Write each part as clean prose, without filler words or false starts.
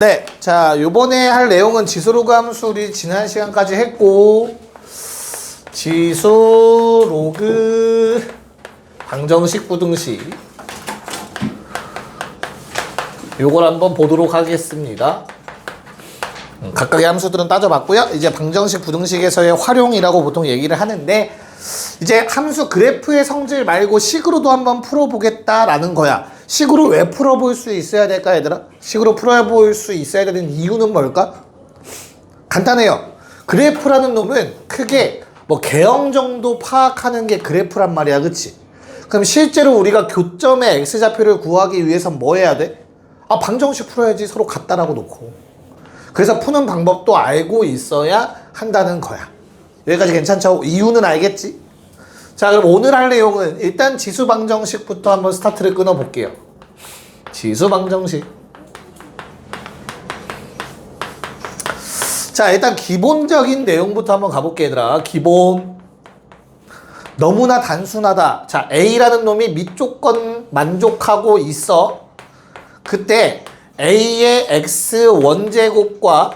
네, 자, 요번에 할 내용은 지수로그 함수 우리 지난 시간까지 했고, 지수로그 방정식 부등식 요걸 한번 보도록 하겠습니다. 각각의 함수들은 따져봤고요. 이제 방정식 부등식에서의 활용이라고 보통 얘기를 하는데, 이제 함수 그래프의 성질 말고 식으로도 한번 풀어보겠다라는 거야. 식으로 왜 풀어볼 수 있어야 될까, 얘들아? 식으로 풀어볼 수 있어야 되는 이유는 뭘까? 간단해요. 그래프라는 놈은 크게 뭐 개형 정도 파악하는 게 그래프란 말이야, 그치? 그럼 실제로 우리가 교점의 x좌표를 구하기 위해선 뭐 해야 돼? 아, 방정식 풀어야지. 서로 같다라고 놓고. 그래서 푸는 방법도 알고 있어야 한다는 거야. 여기까지 괜찮죠? 이유는 알겠지? 자, 그럼 오늘 할 내용은 일단 지수 방정식부터 한번 스타트를 끊어볼게요. 지수 방정식. 자, 일단 기본적인 내용부터 한번 가볼게, 얘들아. 기본. 너무나 단순하다. 자, A라는 놈이 밑조건 만족하고 있어. 그때 A의 x1제곱과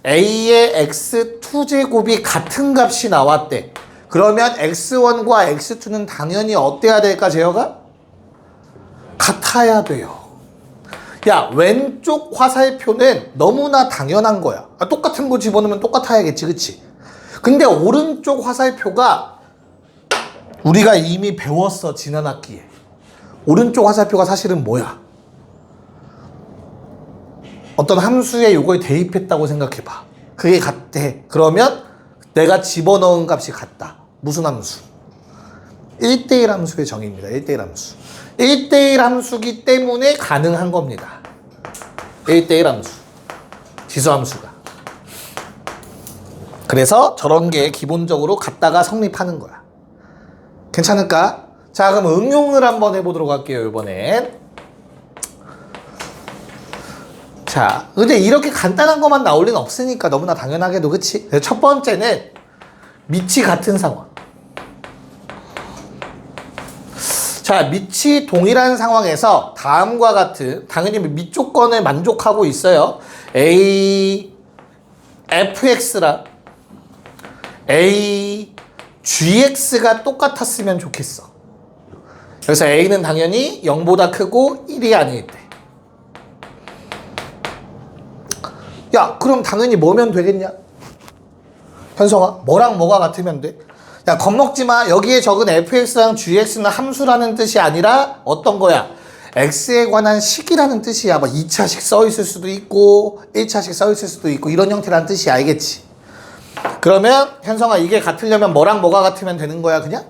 A의 x2제곱이 같은 값이 나왔대. 그러면 x1과 x2는 당연히 어때야 될까, 재혁아? 같아야 돼요. 야, 왼쪽 화살표는 너무나 당연한 거야. 아, 똑같은 거 집어넣으면 똑같아야겠지, 그치? 근데 오른쪽 화살표가 우리가 이미 배웠어, 지난 학기에. 오른쪽 화살표가 사실은 뭐야? 어떤 함수에 요걸 대입했다고 생각해봐. 그게 같대. 그러면 내가 집어넣은 값이 같다. 무슨 함수? 1대1 함수의 정의입니다. 1대1 함수. 1대1 함수기 때문에 가능한 겁니다. 1대1 함수. 지수 함수가. 그래서 저런 게 기본적으로 같다가 성립하는 거야. 괜찮을까? 자, 그럼 응용을 한번 해보도록 할게요, 이번엔. 자, 근데 이렇게 간단한 것만 나올 리는 없으니까 너무나 당연하게도, 그치? 첫 번째는 밑이 같은 상황. 자, 밑이 동일한 상황에서 다음과 같은, 당연히 밑조건을 만족하고 있어요. A, fx랑 A, gx가 똑같았으면 좋겠어. 그래서 A는 당연히 0보다 크고 1이 아닐 때. 야, 그럼 당연히 뭐면 되겠냐? 현성아, 뭐랑 뭐가 같으면 돼? 야, 겁먹지 마. 여기에 적은 fx랑 gx는 함수라는 뜻이 아니라 어떤 거야? x에 관한 식이라는 뜻이야. 뭐 2차식 써 있을 수도 있고 1차식 써 있을 수도 있고 이런 형태라는 뜻이 알겠지? 그러면 현성아, 이게 같으려면 뭐랑 뭐가 같으면 되는 거야, 그냥?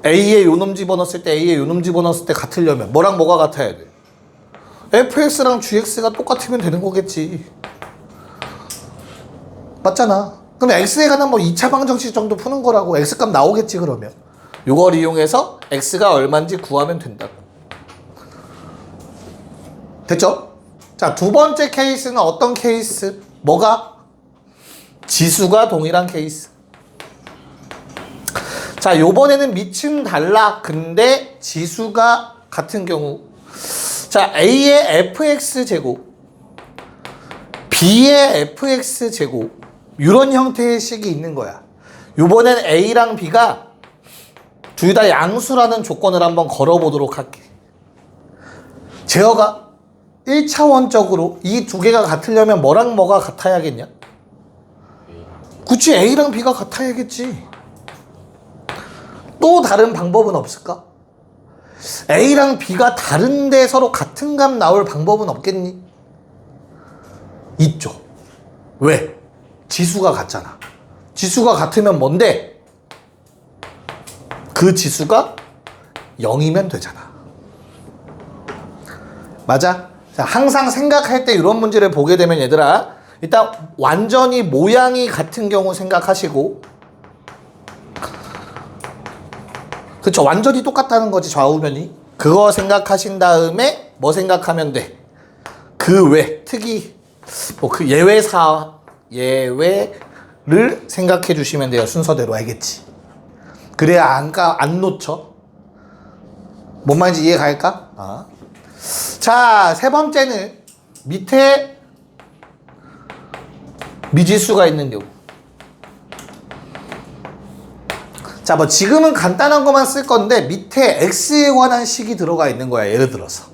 A에 요놈 집어넣었을 때 A에 요놈 집어넣었을 때 같으려면 뭐랑 뭐가 같아야 돼? fx랑 gx가 똑같으면 되는 거겠지. 맞잖아. 그럼 x에 관한 뭐 2차 방정식 정도 푸는 거라고. x값 나오겠지, 그러면. 이걸 이용해서 x가 얼마인지 구하면 된다고. 됐죠? 자, 두 번째 케이스는 어떤 케이스? 뭐가? 지수가 동일한 케이스. 자, 요번에는 밑은 달라. 근데 지수가 같은 경우. 자, A의 fx제곱, B의 fx제곱, 이런 형태의 식이 있는 거야. 요번엔 A랑 B가 둘 다 양수라는 조건을 한번 걸어보도록 할게. 재혁아, 1차원적으로 이 두 개가 같으려면 뭐랑 뭐가 같아야겠냐? 그치, A랑 B가 같아야겠지. 또 다른 방법은 없을까? A랑 B가 다른데 서로 같은 값 나올 방법은 없겠니? 있죠. 왜? 지수가 같잖아. 지수가 같으면 뭔데? 그 지수가 0이면 되잖아. 맞아? 자, 항상 생각할 때 이런 문제를 보게 되면 얘들아, 일단 완전히 모양이 같은 경우 생각하시고, 그쵸, 완전히 똑같다는 거지, 좌우면이. 그거 생각하신 다음에 뭐 생각하면 돼? 그 외, 특이, 뭐 그 예외를 생각해 주시면 돼요. 순서대로. 알겠지? 그래야 안 놓쳐. 뭔 말인지 이해 갈까? 자, 세 번째는 밑에 미지수가 있는 경우. 자, 뭐 지금은 간단한 것만 쓸 건데 밑에 x에 관한 식이 들어가 있는 거야. 예를 들어서.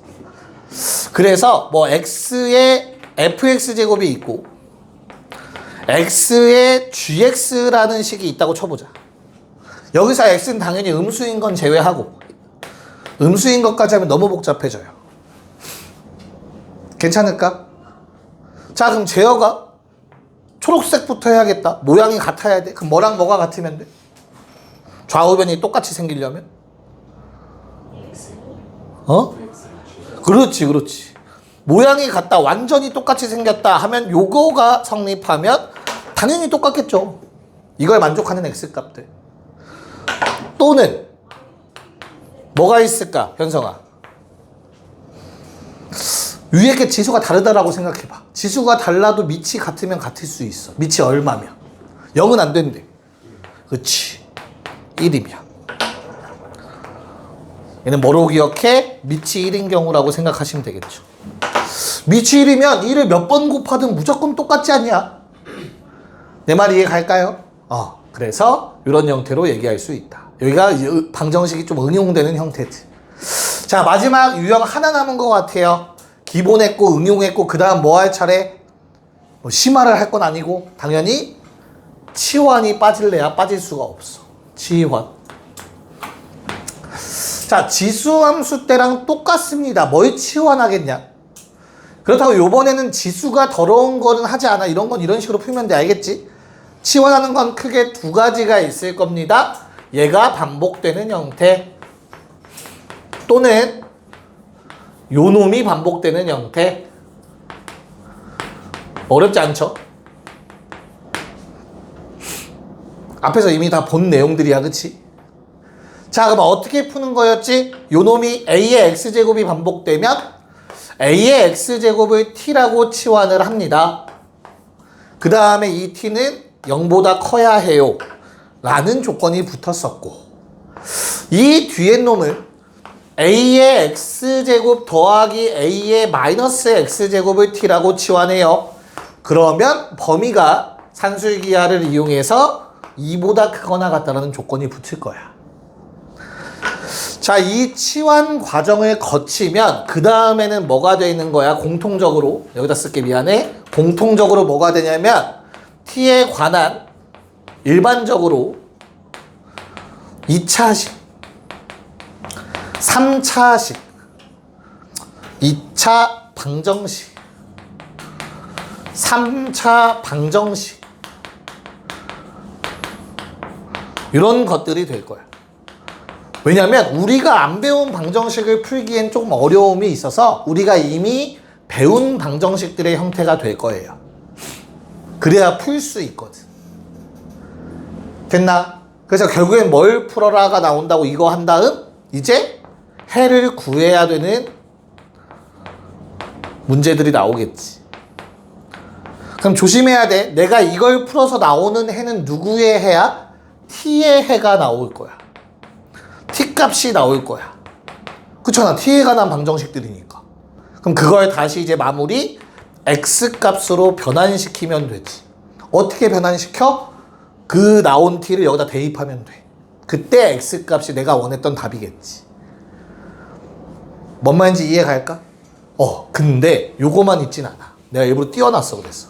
그래서 뭐 x에 fx 제곱이 있고 x에 gx라는 식이 있다고 쳐보자. 여기서 x는 당연히 음수인 건 제외하고 음수인 것까지 하면 너무 복잡해져요. 괜찮을까? 자, 그럼 제어가 초록색부터 해야겠다. 모양이 같아야 돼. 그럼 뭐랑 뭐가 같으면 돼? 좌우변이 똑같이 생기려면? 그렇지. 모양이 같다, 완전히 똑같이 생겼다 하면 요거가 성립하면 당연히 똑같겠죠. 이걸 만족하는 x값들. 또는 뭐가 있을까, 현성아? 위에 게 지수가 다르다라고 생각해봐. 지수가 달라도 밑이 같으면 같을 수 있어. 밑이 얼마면? 0은 안 된대. 그치. 1이면. 얘는 뭐로 기억해? 밑이 1인 경우라고 생각하시면 되겠죠. 밑이 1이면 1을 몇 번 곱하든 무조건 똑같지 않냐? 내 말 이해 갈까요? 그래서 이런 형태로 얘기할 수 있다. 여기가 방정식이 좀 응용되는 형태지. 자, 마지막 유형 하나 남은 것 같아요. 기본했고 응용했고 그 다음 뭐 할 차례? 뭐 심화를 할 건 아니고 당연히 치환이 빠질래야 빠질 수가 없어. 치환. 자, 지수함수 때랑 똑같습니다. 뭘 치환하겠냐? 그렇다고 요번에는 지수가 더러운 거는 하지 않아. 이런 건 이런 식으로 풀면 돼. 알겠지? 치환하는 건 크게 두 가지가 있을 겁니다. 얘가 반복되는 형태 또는 요놈이 반복되는 형태. 어렵지 않죠? 앞에서 이미 다 본 내용들이야, 그치? 자, 그럼 어떻게 푸는 거였지? 요놈이 a의 x제곱이 반복되면 a의 x제곱을 t라고 치환을 합니다. 그 다음에 이 t는 0보다 커야 해요 라는 조건이 붙었었고, 이 뒤에 놈을 a의 x제곱 더하기 a의 마이너스 x제곱을 t라고 치환해요. 그러면 범위가 산술기하를 이용해서 2보다 크거나 같다는 조건이 붙을 거야. 자, 이 치환 과정을 거치면 그 다음에는 뭐가 되는 거야? 공통적으로, 여기다 쓸게, 미안해. 공통적으로 뭐가 되냐면 t에 관한 일반적으로 2차식, 3차식, 2차 방정식, 3차 방정식, 이런 것들이 될 거야. 왜냐면 우리가 안 배운 방정식을 풀기엔 조금 어려움이 있어서 우리가 이미 배운 방정식들의 형태가 될 거예요. 그래야 풀 수 있거든. 됐나? 그래서 결국엔 뭘 풀어라가 나온다고 이거 한 다음 이제 해를 구해야 되는 문제들이 나오겠지. 그럼 조심해야 돼. 내가 이걸 풀어서 나오는 해는 누구의 해야? t의 해가 나올 거야. t 값이 나올 거야. 그렇잖아. t에 관한 방정식들이니까. 그럼 그걸 다시 이제 마무리 x 값으로 변환시키면 되지. 어떻게 변환시켜? 그 나온 t를 여기다 대입하면 돼. 그때 x 값이 내가 원했던 답이겠지. 뭔 말인지 이해 갈까? 근데 요거만 있진 않아. 내가 일부러 띄워놨어 그래서.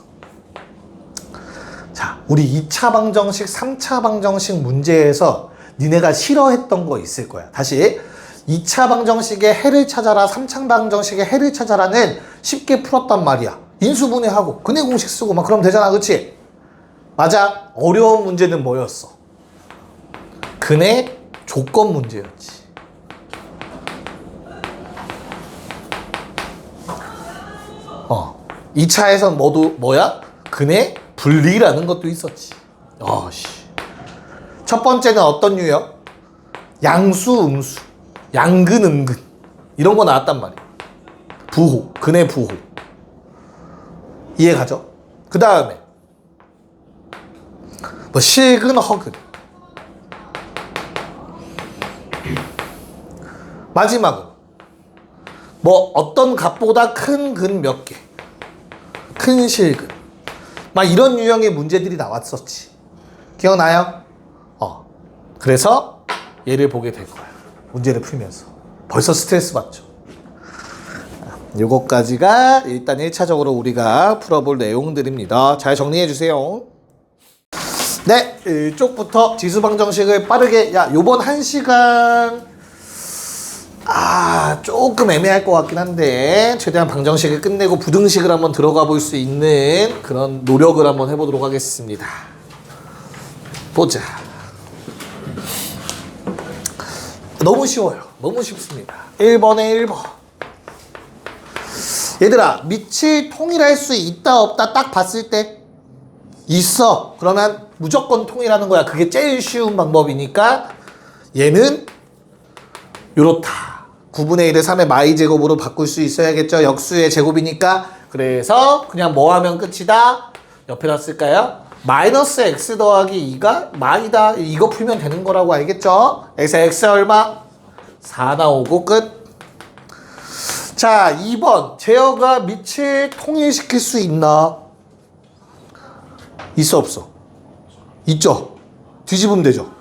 자, 우리 2차 방정식, 3차 방정식 문제에서 니네가 싫어했던 거 있을 거야. 다시 2차 방정식의 해를 찾아라, 3차 방정식의 해를 찾아라는 쉽게 풀었단 말이야. 인수분해하고 근해 공식 쓰고 막 그러면 되잖아, 그치? 맞아. 어려운 문제는 뭐였어? 근해 조건 문제였지. 어, 2차에선 뭐야? 근해 분리라는 것도 있었지. 첫 번째는 어떤 유형? 양수, 음수, 양근, 음근 이런 거 나왔단 말이야. 부호, 근해 부호. 이해 가죠? 그 다음에 뭐 실근, 허근. 마지막은 뭐 어떤 값보다 큰 근 몇 개, 큰 실근, 막 이런 유형의 문제들이 나왔었지. 기억나요? 그래서 얘를 보게 될 거야. 문제를 풀면서 벌써 스트레스 받죠. 요거까지가 일단 1차적으로 우리가 풀어볼 내용들입니다. 잘 정리해 주세요. 네, 이쪽부터 지수방정식을 빠르게, 요번 1시간 조금 애매할 것 같긴 한데 최대한 방정식을 끝내고 부등식을 한번 들어가 볼 수 있는 그런 노력을 한번 해보도록 하겠습니다. 보자. 너무 쉬워요. 너무 쉽습니다. 1번에 1번. 얘들아, 밑을 통일할 수 있다 없다 딱 봤을 때 있어. 그러면 무조건 통일하는 거야. 그게 제일 쉬운 방법이니까 얘는 요렇다. 9분의 1을 3의 마이 제곱으로 바꿀 수 있어야겠죠. 역수의 제곱이니까. 그래서 그냥 뭐 하면 끝이다? 옆에다 쓸까요? 마이너스 x 더하기 2가 마이다. 이거 풀면 되는 거라고 알겠죠? x 얼마? 4 나오고 끝. 자, 2번. 제어가 밑을 통일시킬 수 있나? 있어 없어? 있죠? 뒤집으면 되죠?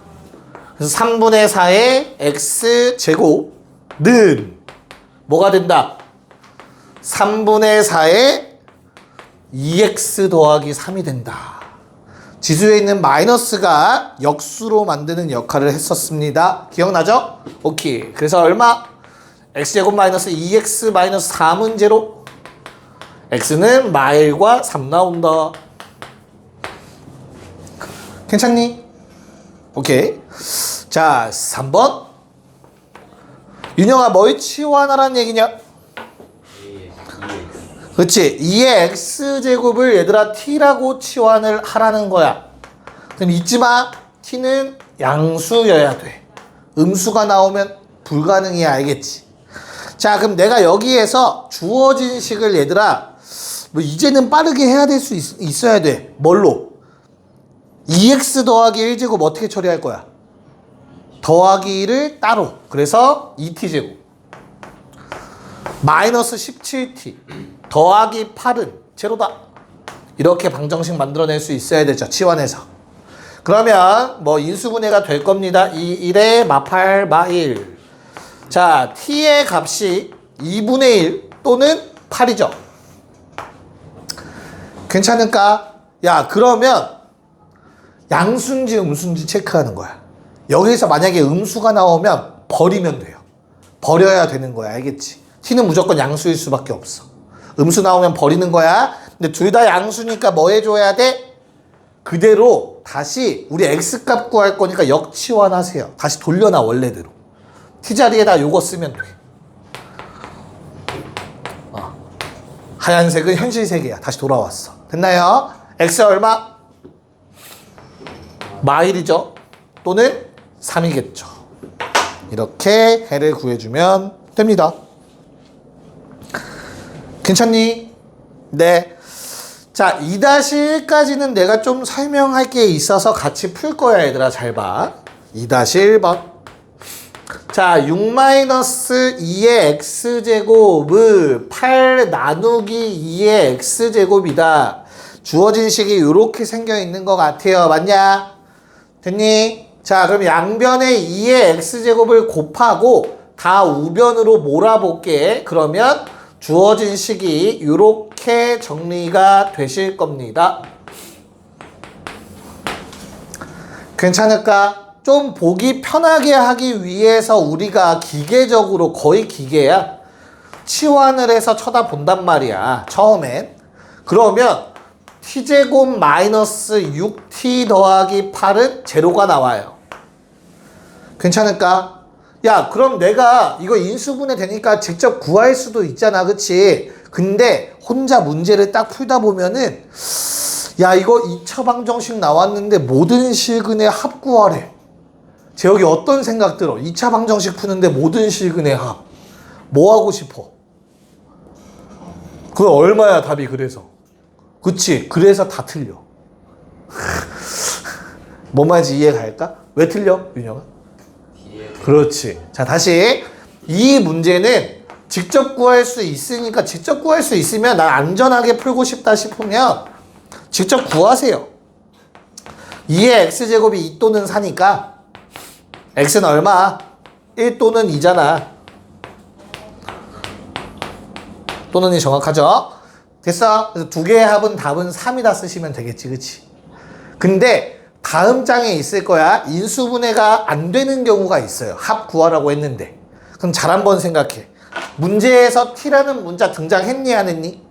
그래서 3분의 4의 x제곱은 뭐가 된다? 3분의 4의 2x 더하기 3이 된다. 지수에 있는 마이너스가 역수로 만드는 역할을 했었습니다. 기억나죠? 오케이. 그래서 얼마? x제곱 마이너스 2x 마이너스 4문제로 x는 마일과 3 나온다. 괜찮니? 오케이. 자, 3번. 윤영아, 뭘 치환하라는 얘기냐? 그렇지. 2의 x제곱을 얘들아 t라고 치환을 하라는 거야. 그럼 잊지 마. t는 양수여야 돼. 음수가 나오면 불가능이야. 알겠지? 자, 그럼 내가 여기에서 주어진 식을 얘들아 뭐 이제는 빠르게 해야 될 수 있어야 돼. 뭘로? 2x 더하기 1제곱 어떻게 처리할 거야? 더하기 1을 따로. 그래서 2t제곱 마이너스 17t 더하기 8은 제로다. 이렇게 방정식 만들어낼 수 있어야 되죠. 치환해서. 그러면 뭐 인수분해가 될 겁니다. 2, 1에 마8 마1. 자, t의 값이 2분의 1 또는 8이죠. 괜찮을까? 야, 그러면 양수인지 음수인지 체크하는 거야. 여기서 만약에 음수가 나오면 버리면 돼요. 버려야 되는 거야. 알겠지? t는 무조건 양수일 수밖에 없어. 음수 나오면 버리는 거야. 근데 둘 다 양수니까 뭐 해줘야 돼? 그대로 다시 우리 x값 구할 거니까 역치환하세요. 다시 돌려놔 원래대로. t자리에다 요거 쓰면 돼. 하얀색은 현실 세계야. 다시 돌아왔어. 됐나요? x 얼마? 마일이죠. 또는 3이겠죠. 이렇게 해를 구해주면 됩니다. 괜찮니? 네. 자, 2-1까지는 내가 좀 설명할 게 있어서 같이 풀 거야, 얘들아. 잘 봐. 2-1번. 자, 6-2의 x제곱은 8 나누기 2의 x제곱이다. 주어진 식이 이렇게 생겨 있는 것 같아요. 맞냐? 됐니? 자, 그럼 양변에 2의 x제곱을 곱하고 다 우변으로 몰아볼게. 그러면 주어진 식이 이렇게 정리가 되실 겁니다. 괜찮을까? 좀 보기 편하게 하기 위해서 우리가 기계적으로, 거의 기계야, 치환을 해서 쳐다본단 말이야. 처음엔. 그러면 t제곱 마이너스 6t 더하기 8은 제로가 나와요. 괜찮을까? 야, 그럼 내가 이거 인수분해 되니까 직접 구할 수도 있잖아. 그치? 근데 혼자 문제를 딱 풀다 보면은 야, 이거 2차 방정식 나왔는데 모든 실근의 합 구하래. 재혁이 어떤 생각 들어? 2차 방정식 푸는데 모든 실근의 합. 뭐 하고 싶어? 그거 얼마야 답이? 그래서 그치? 그래서 다 틀려. 뭔 말인지 이해 갈까? 왜 틀려? 윤영아? 그렇지. 자, 다시 이 문제는 직접 구할 수 있으니까 직접 구할 수 있으면 난 안전하게 풀고 싶다 싶으면 직접 구하세요. 2의 x제곱이 2 또는 4니까 x는 얼마? 1 또는 2잖아. 또는 2 정확하죠? 됐어? 그래서 두 개의 합은 답은 3이다 쓰시면 되겠지, 그치? 근데 다음 장에 있을 거야. 인수분해가 안 되는 경우가 있어요. 합 구하라고 했는데. 그럼 잘 한번 생각해. 문제에서 t라는 문자 등장했니, 안 했니?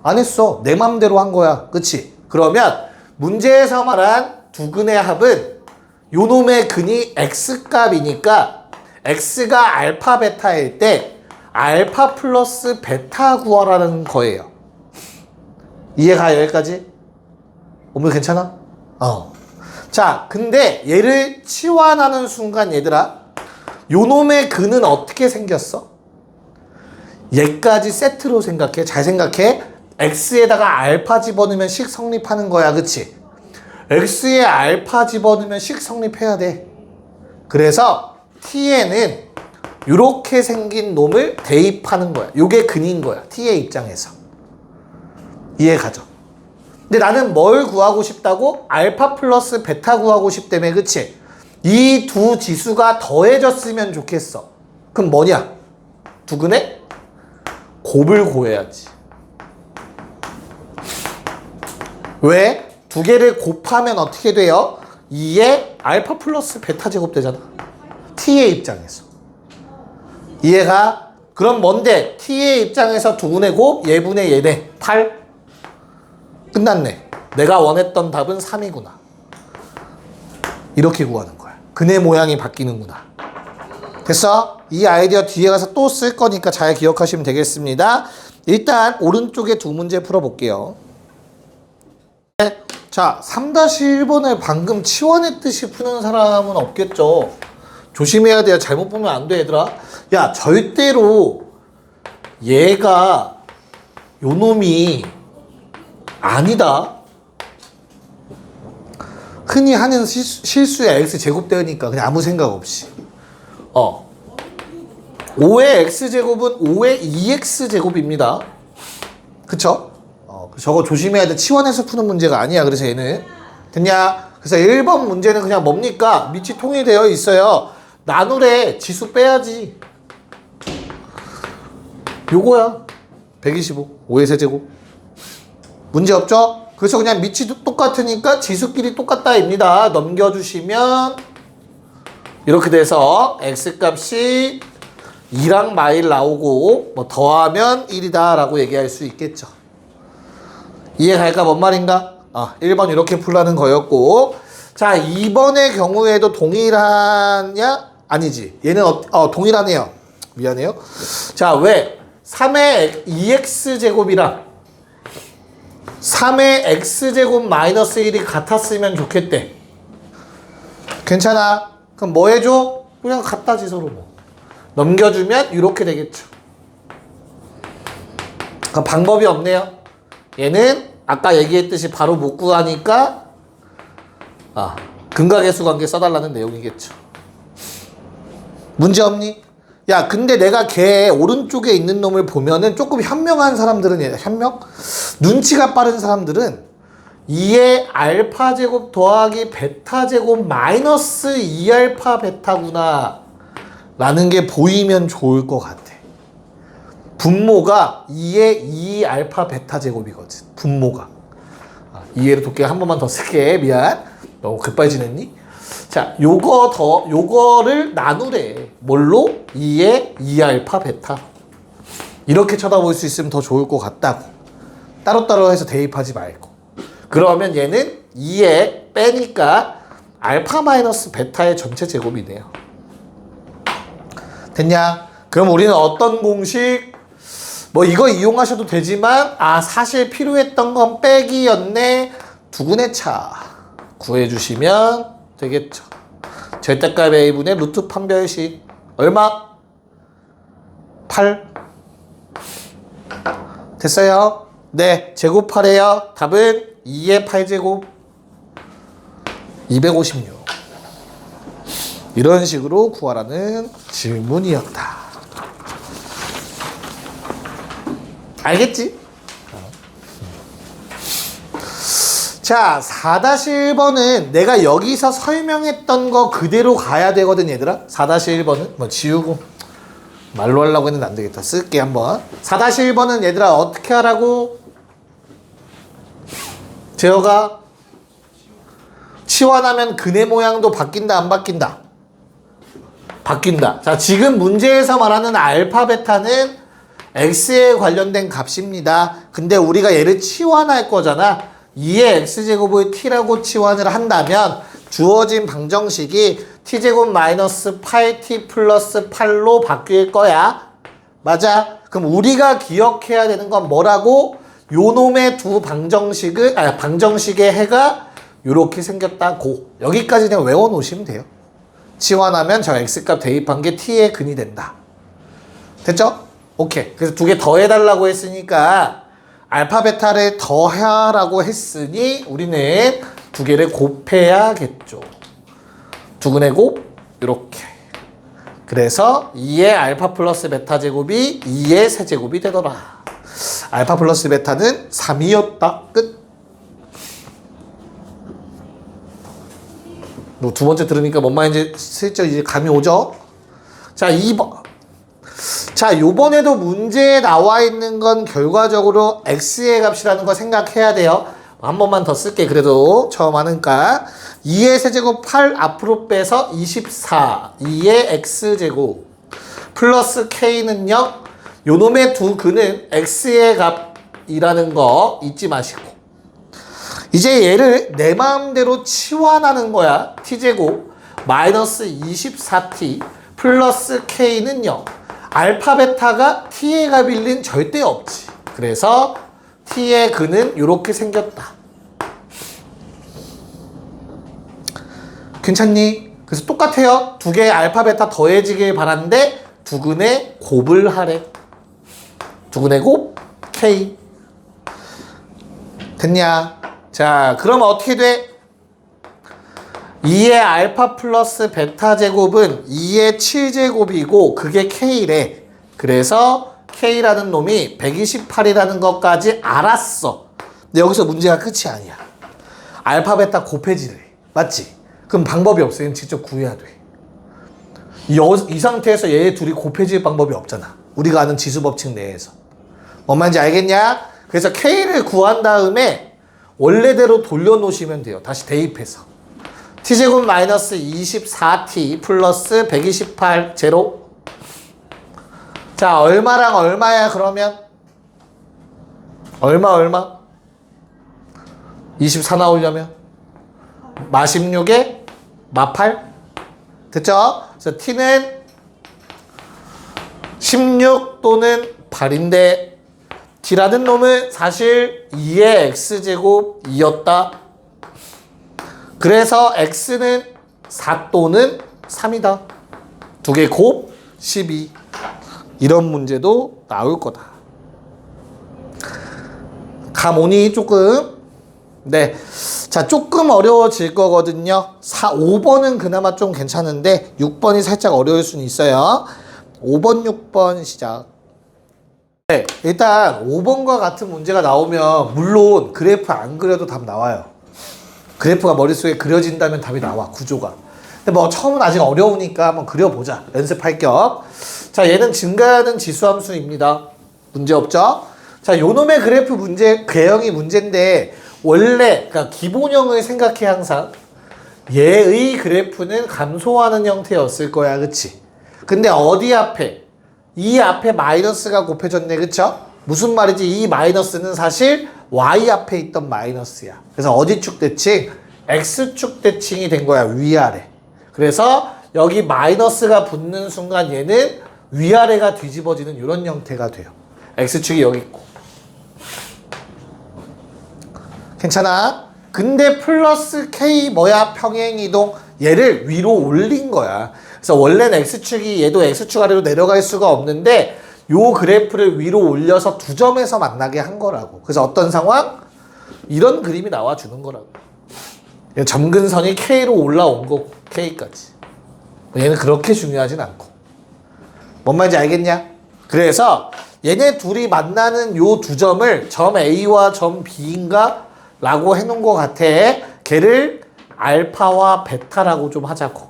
안 했어. 내 맘대로 한 거야. 그치? 그러면 문제에서 말한 두 근의 합은 요 놈의 근이 x값이니까 x가 알파 베타일 때 알파 플러스 베타 구하라는 거예요. 이해가 여기까지? 오늘 괜찮아? 자, 근데 얘를 치환하는 순간 얘들아, 요 놈의 근은 어떻게 생겼어? 얘까지 세트로 생각해. 잘 생각해. x에다가 알파 집어넣으면 식 성립하는 거야. 그치? x에 알파 집어넣으면 식 성립해야 돼. 그래서 t에는 이렇게 생긴 놈을 대입하는 거야. 요게 근인 거야. t의 입장에서. 이해 가죠? 근데 나는 뭘 구하고 싶다고? 알파 플러스 베타 구하고 싶다며. 그치? 이 두 지수가 더해졌으면 좋겠어. 그럼 뭐냐? 두 근의 곱을 구해야지. 왜? 두 개를 곱하면 어떻게 돼요? 2의 알파 플러스 베타 제곱 되잖아. t의 입장에서. 이해가? 그럼 뭔데? t의 입장에서 두 분의 곱, 얘분의 얘네. 8. 끝났네. 내가 원했던 답은 3이구나. 이렇게 구하는 거야. 근의 모양이 바뀌는구나. 됐어? 이 아이디어 뒤에 가서 또 쓸 거니까 잘 기억하시면 되겠습니다. 일단 오른쪽에 두 문제 풀어볼게요. 자, 3-1번을 방금 치환했듯이 푸는 사람은 없겠죠. 조심해야 돼요. 잘못 보면 안 돼, 얘들아. 야, 절대로 얘가 요 놈이 아니다. 흔히 하는 실수에 x제곱 되니까 그냥 아무 생각 없이. 5의 x제곱은 5의 2x제곱입니다. 그쵸? 저거 조심해야 돼. 치환해서 푸는 문제가 아니야. 그래서 얘는. 됐냐? 그래서 1번 문제는 그냥 뭡니까? 밑이 통일되어 있어요. 나누래. 지수 빼야지. 요거야. 125. 5의 세제곱. 문제 없죠? 그래서 그냥 밑이 똑같으니까 지수끼리 똑같다입니다. 넘겨주시면 이렇게 돼서 x값이 2랑 마일 나오고 뭐 더하면 1이다 라고 얘기할 수 있겠죠. 이해갈까? 뭔 말인가? 1번 이렇게 풀라는 거였고, 자 2번의 경우에도 동일하냐? 아니지. 얘는 동일하네요. 미안해요. 자, 왜? 3의 2x제곱이랑 3의 x제곱 마이너스 1이 같았으면 좋겠대. 괜찮아. 그럼 뭐 해줘? 그냥 갖다지 서로 뭐. 넘겨주면 이렇게 되겠죠. 그럼 방법이 없네요. 얘는 아까 얘기했듯이 바로 못 구하니까 근각계수 관계 써달라는 내용이겠죠. 문제 없니? 야, 근데 내가 걔 오른쪽에 있는 놈을 보면은 조금 현명한 사람들은, 현명? 눈치가 빠른 사람들은 2의 알파 제곱 더하기 베타 제곱 마이너스 2알파 베타구나 라는 게 보이면 좋을 것 같아. 분모가 2의 2알파 베타 제곱이거든. 분모가. 이해를 돕게 한 번만 더 쓸게. 미안. 너무 급발진했니? 자, 요거를 나누래. 뭘로? 2의 2알파 베타. 이렇게 쳐다볼 수 있으면 더 좋을 것 같다고. 따로따로 해서 대입하지 말고. 그러면 얘는 2에 빼니까 알파 마이너스 베타의 전체 제곱이네요. 됐냐? 그럼 우리는 어떤 공식? 뭐 이거 이용하셔도 되지만 사실 필요했던 건 빼기였네. 두근의 차 구해주시면 되겠죠. 절대값 A분의 루트 판별식 얼마? 8. 됐어요? 네, 제곱하래요. 답은 2의 8제곱 256. 이런 식으로 구하라는 질문이었다. 알겠지? 자, 4-1번은 내가 여기서 설명했던 거 그대로 가야 되거든, 얘들아. 4-1번은 뭐 지우고 말로 하려고 했는데 안 되겠다. 쓸게 한번. 4-1번은 얘들아 어떻게 하라고? 제어가 치환하면 근의 모양도 바뀐다, 안 바뀐다? 바뀐다. 자, 지금 문제에서 말하는 알파, 베타는 x에 관련된 값입니다. 근데 우리가 얘를 치환할 거잖아. 2의 x제곱을 t라고 치환을 한다면 주어진 방정식이 t제곱 마이너스 8t 플러스 8로 바뀔 거야. 맞아? 그럼 우리가 기억해야 되는 건 뭐라고? 요놈의 두 방정식을, 방정식의 해가 요렇게 생겼다고. 여기까지 그냥 외워놓으시면 돼요. 치환하면 저 x값 대입한 게 t의 근이 된다. 됐죠? 오케이. 그래서 두 개 더해달라고 했으니까 알파 베타를 더하라고 했으니 우리는 두 개를 곱해야겠죠. 두근의 곱 이렇게. 그래서 2의 알파 플러스 베타 제곱이 2의 세제곱이 되더라. 알파 플러스 베타는 3이었다. 끝. 두 번째 들으니까 뭔 말인지 슬쩍 이제 감이 오죠? 자, 2번. 자, 요번에도 문제에 나와 있는 건 결과적으로 x의 값이라는 거 생각해야 돼요. 한 번만 더 쓸게. 그래도 처음 하니까 2의 세제곱 8 앞으로 빼서 24 2의 x제곱 플러스 k는 0. 요놈의 두 근은 x의 값이라는 거 잊지 마시고 이제 얘를 내 마음대로 치환하는 거야. t제곱 마이너스 24t 플러스 k는 0. 알파 베타가 t의 값일 린 절대 없지. 그래서 t의 근은 이렇게 생겼다. 괜찮니? 그래서 똑같아요. 두 개의 알파 베타 더해지길 바라는데 두 근의 곱을 하래. 두 근의 곱 k. 됐냐? 자, 그럼 어떻게 돼? 2의 알파 플러스 베타 제곱은 2의 7제곱이고 그게 k래. 그래서 k라는 놈이 128이라는 것까지 알았어. 근데 여기서 문제가 끝이 아니야. 알파 베타 곱해지래. 맞지? 그럼 방법이 없어. 얘는 직접 구해야 돼. 이 상태에서 얘 둘이 곱해질 방법이 없잖아. 우리가 아는 지수법칙 내에서. 뭔 말인지 알겠냐? 그래서 k를 구한 다음에 원래대로 돌려놓으시면 돼요. 다시 대입해서. t제곱 마이너스 24t 플러스 128 제로. 자, 얼마랑 얼마야 그러면? 얼마? 24 나오려면? 마 16에 마 8? 됐죠? 그래서 t는 16 또는 8인데 t라는 놈은 사실 2의 x제곱이었다. 그래서 x는 4 또는 3이다. 두 개 곱 12. 이런 문제도 나올 거다. 감 오니 조금? 네. 자, 조금 어려워질 거거든요. 5번은 그나마 좀 괜찮은데 6번이 살짝 어려울 수는 있어요. 5번, 6번 시작. 네, 일단 5번과 같은 문제가 나오면 물론 그래프 안 그려도 답 나와요. 그래프가 머릿속에 그려진다면 답이 나와, 구조가. 근데 뭐 처음은 아직 어려우니까 한번 그려보자. 연습할 겸. 자, 얘는 증가하는 지수함수입니다. 문제 없죠? 자, 요놈의 그래프 문제, 개형이 문제인데 원래 그러니까 기본형을 생각해 항상. 얘의 그래프는 감소하는 형태였을 거야, 그치? 근데 어디 앞에? 이 앞에 마이너스가 곱해졌네, 그쵸? 무슨 말이지? 이 마이너스는 사실 y 앞에 있던 마이너스야. 그래서 어디 축 대칭? x축 대칭이 된 거야, 위아래. 그래서 여기 마이너스가 붙는 순간 얘는 위아래가 뒤집어지는 이런 형태가 돼요. x축이 여기 있고. 괜찮아? 근데 플러스 k 뭐야? 평행이동. 얘를 위로 올린 거야. 그래서 원래는 x축이 얘도 x축 아래로 내려갈 수가 없는데 요 그래프를 위로 올려서 두 점에서 만나게 한 거라고. 그래서 어떤 상황? 이런 그림이 나와주는 거라고. 점근선이 K로 올라온 거고, K까지. 얘는 그렇게 중요하진 않고. 뭔 말인지 알겠냐? 그래서 얘네 둘이 만나는 요 두 점을 점 A와 점 B인가? 라고 해놓은 것 같아. 걔를 알파와 베타라고 좀 하자고.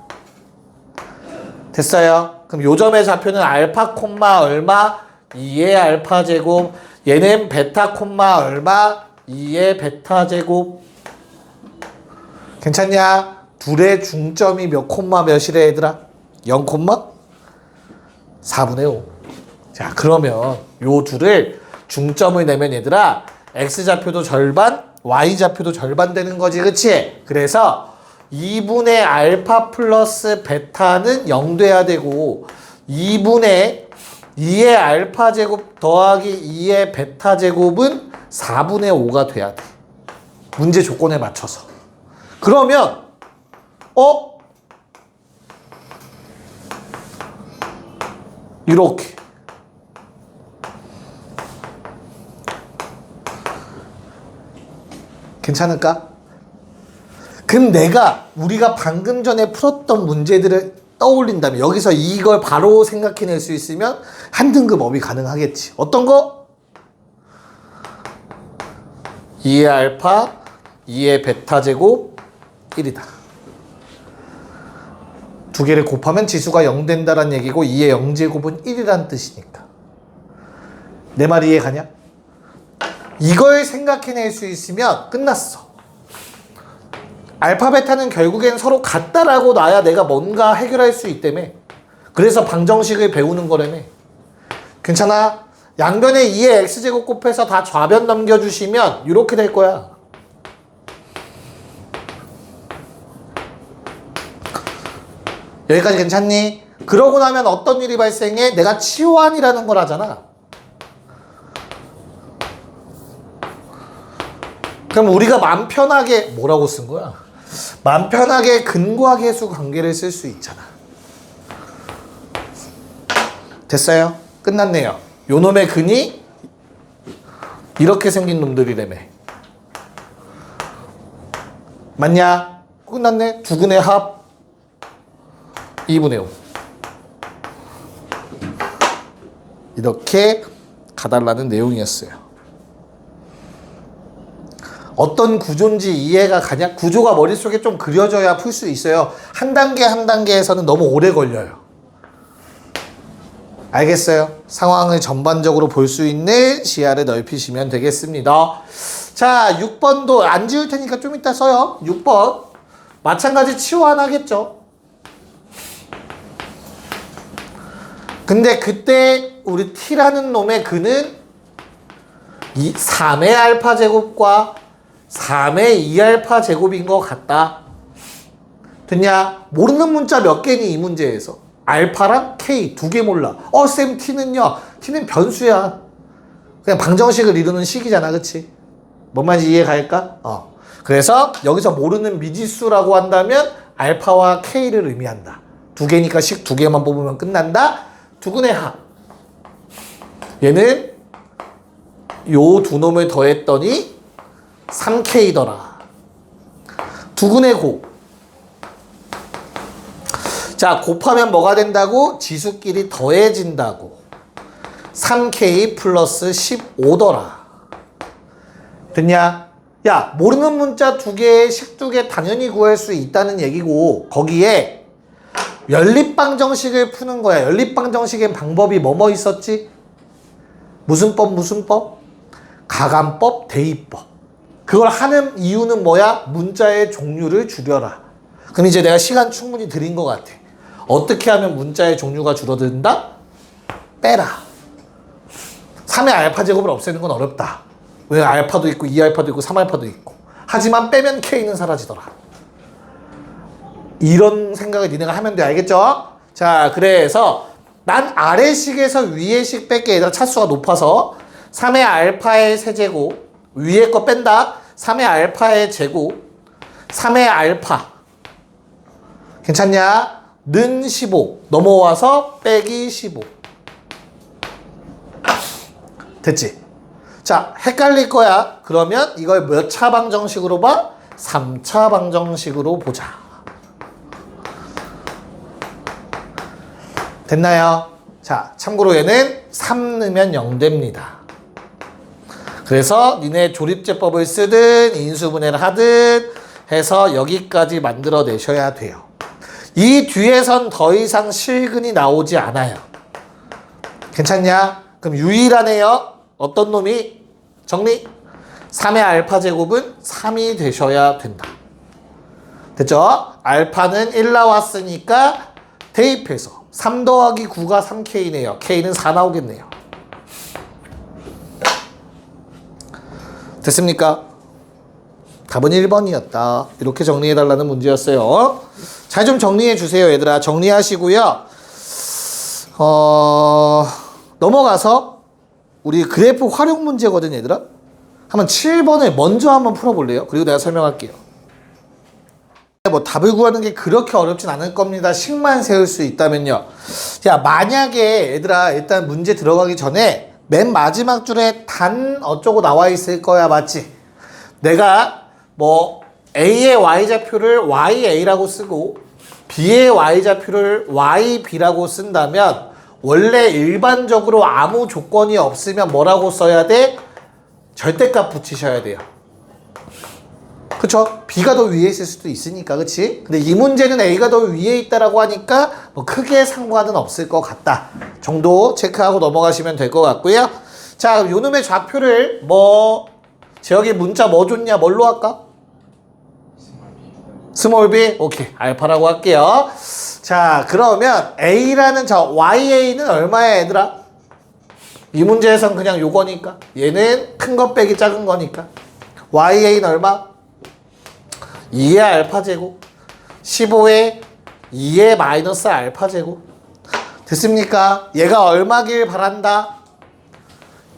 됐어요? 그럼 요 점의 좌표는 알파 콤마 얼마? 2의 알파 제곱. 얘는 베타 콤마 얼마? 2의 베타 제곱. 괜찮냐? 둘의 중점이 몇 콤마 몇이래 얘들아? 0 콤마? 4분의 5. 자, 그러면 요 둘을 중점을 내면 얘들아 x좌표도 절반, y좌표도 절반 되는 거지, 그치? 그래서 2분의 알파 플러스 베타는 0 돼야 되고 2분의 2의 알파 제곱 더하기 2의 베타 제곱은 4분의 5가 돼야 돼. 문제 조건에 맞춰서. 그러면 이렇게 괜찮을까? 그럼 우리가 방금 전에 풀었던 문제들을 떠올린다면 여기서 이걸 바로 생각해낼 수 있으면 한 등급 업이 가능하겠지. 어떤 거? 2의 알파, 2의 베타 제곱 1이다. 두 개를 곱하면 지수가 0 된다는 얘기고 2의 0제곱은 1이란 뜻이니까. 내 말 이해 가냐? 이걸 생각해낼 수 있으면 끝났어. 알파, 베타는 결국엔 서로 같다라고 놔야 내가 뭔가 해결할 수 있다며. 그래서 방정식을 배우는 거라며. 괜찮아? 양변에 2의 x제곱 곱해서 다 좌변 넘겨주시면 이렇게 될 거야. 여기까지 괜찮니? 그러고 나면 어떤 일이 발생해? 내가 치환이라는 걸 하잖아. 그럼 우리가 맘 편하게 뭐라고 쓴 거야? 맘 편하게 근과 계수 관계를 쓸 수 있잖아. 됐어요? 끝났네요. 요 놈의 근이 이렇게 생긴 놈들이라며. 맞냐? 끝났네. 두 근의 합 2분의 5. 이렇게 가달라는 내용이었어요. 어떤 구조인지 이해가 가냐? 구조가 머릿속에 좀 그려져야 풀 수 있어요. 한 단계 한 단계에서는 너무 오래 걸려요. 알겠어요? 상황을 전반적으로 볼 수 있는 시야를 넓히시면 되겠습니다. 자, 6번도 안 지울 테니까 좀 이따 써요. 6번. 마찬가지 치환하겠죠. 근데 그때 우리 t라는 놈의 근은 3의 알파 제곱과 3의 2알파 제곱인 것 같다. 됐냐? 모르는 문자 몇 개니 이 문제에서? 알파랑 K 두 개 몰라. 쌤 t는요? t는 변수야. 그냥 방정식을 이루는 식이잖아, 그치? 뭔 말인지 이해 갈까? 그래서 여기서 모르는 미지수라고 한다면 알파와 K를 의미한다. 두 개니까 식 두 개만 뽑으면 끝난다. 두근의 합. 얘는 요 두 놈을 더했더니 3K더라. 두근의 곱. 자, 곱하면 뭐가 된다고? 지수끼리 더해진다고. 3K 플러스 15더라. 됐냐? 야, 모르는 문자 두 개에 식 두 개 당연히 구할 수 있다는 얘기고, 거기에 연립방정식을 푸는 거야. 연립방정식의 방법이 뭐뭐 있었지? 무슨 법? 가감법, 대입법. 그걸 하는 이유는 뭐야? 문자의 종류를 줄여라. 그럼 이제 내가 시간 충분히 드린 것 같아. 어떻게 하면 문자의 종류가 줄어든다? 빼라. 3의 알파 제곱을 없애는 건 어렵다. 왜 알파도 있고 2알파도 있고 3알파도 있고. 하지만 빼면 K는 사라지더라. 이런 생각을 니네가 하면 돼. 알겠죠? 자, 그래서 난 아래식에서 위에식 뺄게. 얘들아 차수가 높아서 3의 알파의 세제곱 위에 거 뺀다. 3의 알파의 제곱 3의 알파 괜찮냐? 는 15 넘어와서 빼기 15 됐지? 자, 헷갈릴 거야. 그러면 이걸 몇 차 방정식으로 봐? 3차 방정식으로 보자. 됐나요? 자, 참고로 얘는 3 넣으면 0 됩니다. 그래서 니네 조립제법을 쓰든 인수분해를 하든 해서 여기까지 만들어내셔야 돼요. 이 뒤에선 더 이상 실근이 나오지 않아요. 괜찮냐? 그럼 유일하네요. 어떤 놈이? 정리? 3의 알파 제곱은 3이 되셔야 된다. 됐죠? 알파는 1 나왔으니까 대입해서 3 더하기 9가 3K네요. K는 4 나오겠네요. 됐습니까? 답은 1번이었다. 이렇게 정리해달라는 문제였어요. 잘 좀 정리해주세요, 얘들아. 정리하시고요. 넘어가서 우리 그래프 활용 문제거든, 얘들아. 한번 7번을 먼저 한번 풀어볼래요? 그리고 내가 설명할게요. 뭐 답을 구하는 게 그렇게 어렵진 않을 겁니다. 식만 세울 수 있다면요. 자, 만약에 얘들아 일단 문제 들어가기 전에 맨 마지막 줄에 단 어쩌고 나와 있을 거야, 맞지? 내가 뭐 A의 y좌표를 YA라고 쓰고 B의 y좌표를 YB라고 쓴다면 원래 일반적으로 아무 조건이 없으면 뭐라고 써야 돼? 절대값 붙이셔야 돼요. 그쵸? B가 더 위에 있을 수도 있으니까, 그치? 근데 이 문제는 A가 더 위에 있다라고 하니까 뭐 크게 상관은 없을 것 같다 정도 체크하고 넘어가시면 될 것 같고요. 자, 그럼 요놈의 좌표를 뭐 재혁이 문자 뭐 줬냐? 뭘로 할까? 스몰 b? 오케이, 알파라고 할게요. 자, 그러면 A라는 저 YA는 얼마야, 얘들아? 이 문제에선 그냥 요거니까. 얘는 큰 것 빼기 작은 거니까. YA는 얼마? 2의 알파 제곱 15에 2의 마이너스 알파 제곱. 됐습니까? 얘가 얼마길 바란다?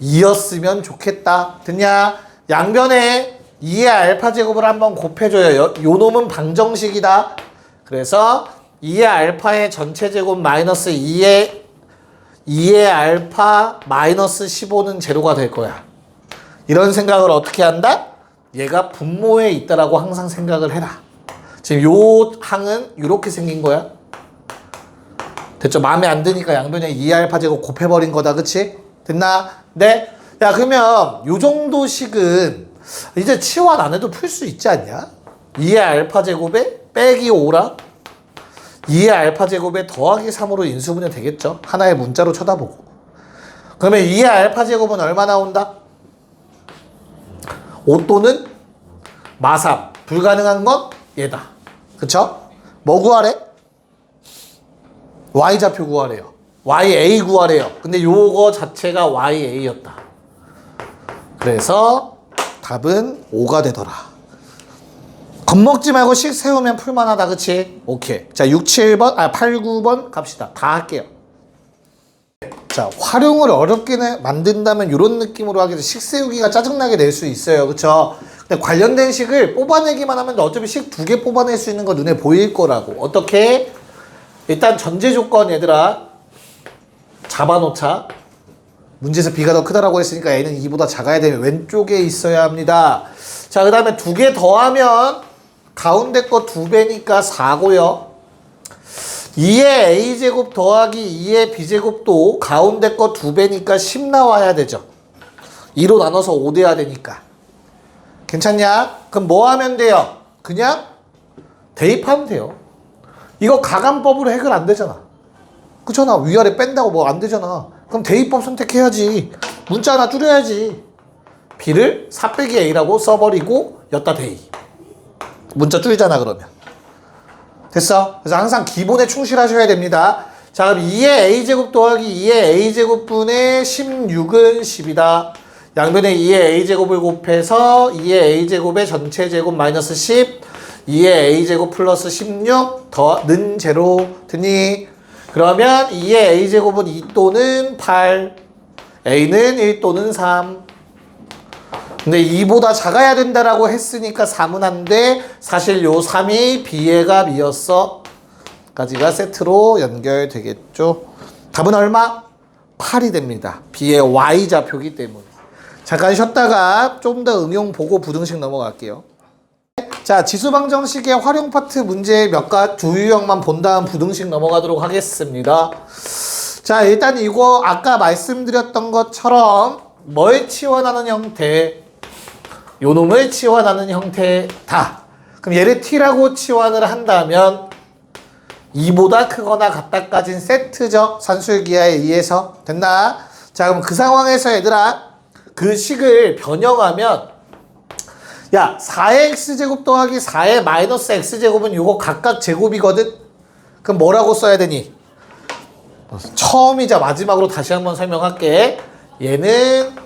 2였으면 좋겠다. 됐냐? 양변에 2의 알파 제곱을 한번 곱해줘요. 요 놈은 방정식이다. 그래서 2의 알파의 전체 제곱 마이너스 2의 알파 마이너스 15는 제로가 될 거야. 이런 생각을 어떻게 한다? 얘가 분모에 있다라고 항상 생각을 해라. 지금 요 항은 이렇게 생긴 거야. 됐죠? 마음에 안 드니까 양변에 2의 알파 제곱 곱해버린 거다. 그치? 됐나? 네? 야, 그러면 요 정도 식은 이제 치환 안 해도 풀 수 있지 않냐? 2의 알파 제곱에 빼기 5랑 2의 알파 제곱에 더하기 3으로 인수분해 되겠죠? 하나의 문자로 쳐다보고. 그러면 2의 알파 제곱은 얼마 나온다? 5 또는 마3. 불가능한 건 얘다. 그쵸? 뭐 구하래? Y좌표 구하래요. YA 구하래요. 근데 요거 자체가 YA였다. 그래서 답은 5가 되더라. 겁먹지 말고 식 세우면 풀만하다. 그치? 오케이. 자, 6, 7번, 8, 9번 갑시다. 다 할게요. 자, 활용을 어렵게 만든다면 이런 느낌으로 하게 돼. 식 세우기가 짜증나게 될 수 있어요. 그쵸? 근데 관련된 식을 뽑아내기만 하면 어차피 식 2개 뽑아낼 수 있는 거 눈에 보일 거라고. 어떻게? 일단 전제 조건 얘들아 잡아놓자. 문제에서 B가 더 크다라고 했으니까 A는 2보다 작아야 되면 왼쪽에 있어야 합니다. 자, 그 다음에 2개 더하면 가운데 거 2배니까 4고요. 2의 A제곱 더하기 2의 B제곱도 가운데 거 2배니까 10 나와야 되죠. 2로 나눠서 5 돼야 되니까. 괜찮냐? 그럼 뭐 하면 돼요? 그냥 대입하면 돼요. 이거 가감법으로 해결 안 되잖아. 그렇잖아. 위아래 뺀다고 뭐 안 되잖아. 그럼 대입법 선택해야지. 문자 하나 줄여야지. B를 4 빼기 A라고 써버리고 였다 대입. 문자 줄이잖아 그러면. 됐어? 그래서 항상 기본에 충실하셔야 됩니다. 자, 그럼 2의 A제곱 더하기 2의 A제곱분의 16은 10이다. 양변에 2의 A제곱을 곱해서 2의 A제곱의 전체 제곱 마이너스 10, 2의 A제곱 플러스 16 더는 제로. 됐니? 그러면 2의 A제곱은 2 또는 8, A는 1 또는 3. 근데 2보다 작아야 된다라고 했으니까 3은 안 돼. 사실 요 3이 B의 값이었어. 까지가 세트로 연결되겠죠. 답은 얼마? 8이 됩니다. B의 Y좌표기 때문에. 잠깐 쉬었다가 좀 더 응용 보고 부등식 넘어갈게요. 자, 지수방정식의 활용 파트 문제 몇 가지 두 유형만 본 다음 부등식 넘어가도록 하겠습니다. 자, 일단 이거 아까 말씀드렸던 것처럼 뭘 치환하는 형태? 요놈을 치환하는 형태다. 그럼 얘를 t라고 치환을 한다면 2보다 크거나 같다까진 세트죠. 산술기하에 의해서. 됐나? 자, 그럼 그 상황에서 얘들아 그 식을 변형하면 야, 4의 x제곱 더하기 4의 마이너스 x제곱은 요거 각각 제곱이거든? 그럼 뭐라고 써야 되니? 처음이자 마지막으로 다시 한번 설명할게. 얘는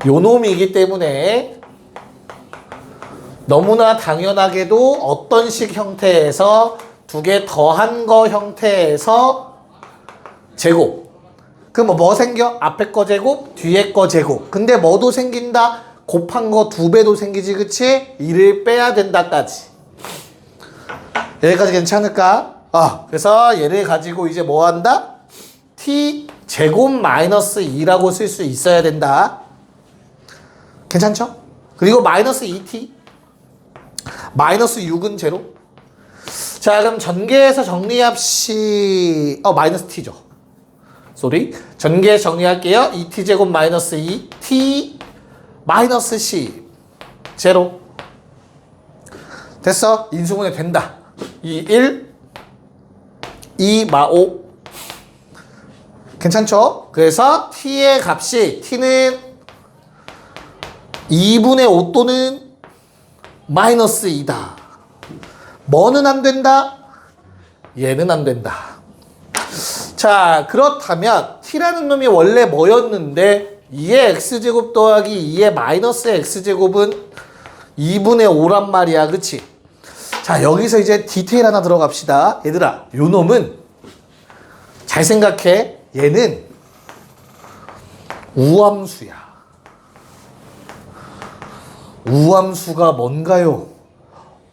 요놈이기 때문에 너무나 당연하게도 어떤 식 형태에서 두 개 더한 거 형태에서 제곱. 그럼 뭐 생겨? 앞에 거 제곱, 뒤에 거 제곱. 근데 뭐도 생긴다? 곱한 거 2배도 생기지, 그치? 1을 빼야 된다까지. 여기까지 괜찮을까? 그래서 얘를 가지고 이제 뭐 한다? t 제곱 마이너스 2라고 쓸 수 있어야 된다. 괜찮죠? 그리고 마이너스 2t 마이너스 6은 제로. 자, 그럼 전개해서 정리합시 마이너스 t죠. 쏘리. 전개해서 정리할게요. 2t 제곱 마이너스 2 t 마이너스 10 제로. 됐어. 인수분해 된다. 2 1 2 마 5 괜찮죠? 그래서 t의 값이 t는 2분의 5 또는 마이너스 2다. 뭐는 안 된다? 얘는 안 된다. 자, 그렇다면 t라는 놈이 원래 뭐였는데 2의 x제곱 더하기 2의 마이너스 x제곱은 2분의 5란 말이야. 그치? 자, 여기서 이제 디테일 하나 들어갑시다. 얘들아, 요 놈은 잘 생각해. 얘는 우함수야. 우함수가 뭔가요?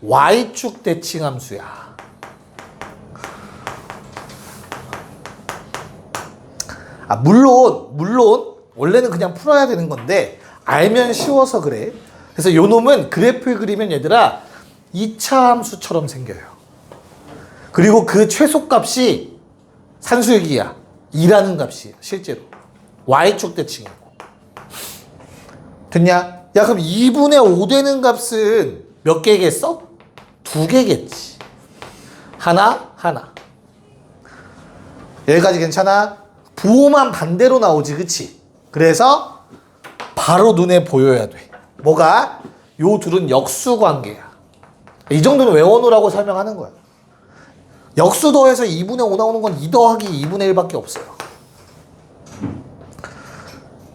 y축 대칭함수야. 물론 원래는 그냥 풀어야 되는 건데 알면 쉬워서 그래. 그래서 요 놈은 그래프를 그리면 얘들아 2차 함수처럼 생겨요. 그리고 그 최소값이 산술기야. 2라는 값이에요. 실제로. y축 대칭이고. 됐냐? 야, 그럼 2분의 5 되는 값은 몇 개겠어? 2개겠지. 하나. 여기까지 괜찮아? 부호만 반대로 나오지, 그치? 그래서 바로 눈에 보여야 돼. 뭐가? 요 둘은 역수관계야. 이 정도는 외워놓으라고 설명하는 거야. 역수 더해서 2분의 5 나오는 건 2 더하기 2분의 1밖에 없어요.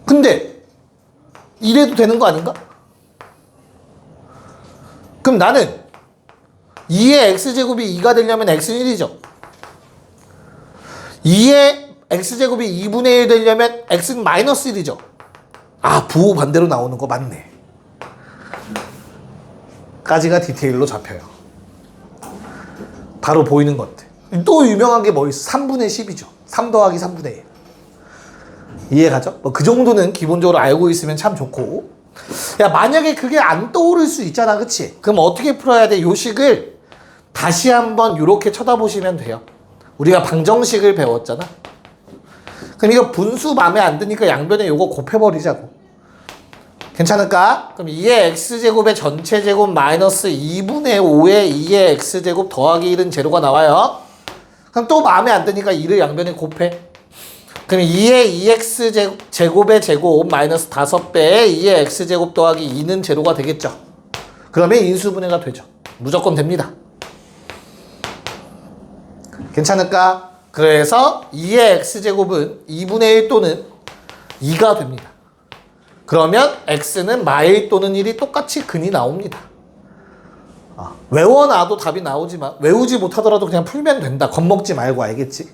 근데 이래도 되는 거 아닌가? 그럼 나는 2의 x제곱이 2가 되려면 x는 1이죠. 2의 x제곱이 2분의 1 되려면 x는 마이너스 1이죠. 부호 반대로 나오는 거 맞네. 까지가 디테일로 잡혀요. 바로 보이는 것들. 또 유명한 게 뭐 있어? 3분의 10이죠. 3 더하기 3분의 1. 이해가죠? 그 정도는 기본적으로 알고 있으면 참 좋고. 야, 만약에 그게 안 떠오를 수 있잖아, 그치? 그럼 어떻게 풀어야 돼? 요 식을 다시 한번 이렇게 쳐다보시면 돼요. 우리가 방정식을 배웠잖아. 그럼 이거 분수 마음에 안 드니까 양변에 요거 곱해버리자고. 괜찮을까? 그럼 2의 x제곱의 전체 제곱 마이너스 2분의 5의 2의 x제곱 더하기 1은 제로가 나와요. 그럼 또 마음에 안 드니까 2를 양변에 곱해. 그럼 2의 2x제곱의 제곱 마이너스 5배의 2의 x제곱 더하기 2는 제로가 되겠죠. 그러면 인수분해가 되죠. 무조건 됩니다. 괜찮을까? 그래서 2의 x제곱은 2분의 1 또는 2가 됩니다. 그러면 x는 마일 또는 1이 똑같이 근이 나옵니다. 외워놔도 답이 나오지만 외우지 못하더라도 그냥 풀면 된다. 겁먹지 말고, 알겠지?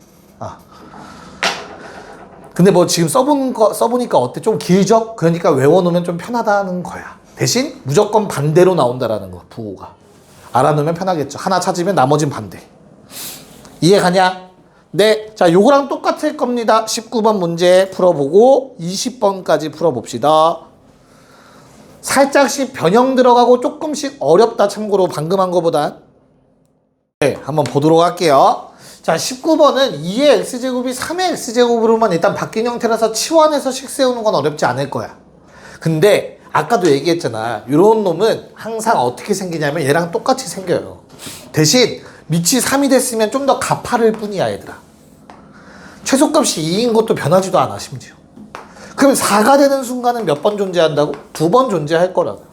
근데 뭐 지금 써보니까 어때? 좀 길죠? 그러니까 외워놓으면 좀 편하다는 거야. 대신 무조건 반대로 나온다라는 거, 부호가. 알아놓으면 편하겠죠. 하나 찾으면 나머진 반대. 이해가냐? 네. 자, 요거랑 똑같을 겁니다. 19번 문제 풀어보고 20번까지 풀어봅시다. 살짝씩 변형 들어가고 조금씩 어렵다, 참고로 방금 한 거보단. 네, 한번 보도록 할게요. 자, 19번은 2의 x제곱이 3의 x제곱으로만 일단 바뀐 형태라서 치환해서 식 세우는 건 어렵지 않을 거야. 근데 아까도 얘기했잖아. 이런 놈은 항상 어떻게 생기냐면 얘랑 똑같이 생겨요. 대신 밑이 3이 됐으면 좀 더 가파를 뿐이야, 얘들아. 최소값이 2인 것도 변하지도 않아, 심지어. 그럼 4가 되는 순간은 몇 번 존재한다고? 2번 존재할 거라고.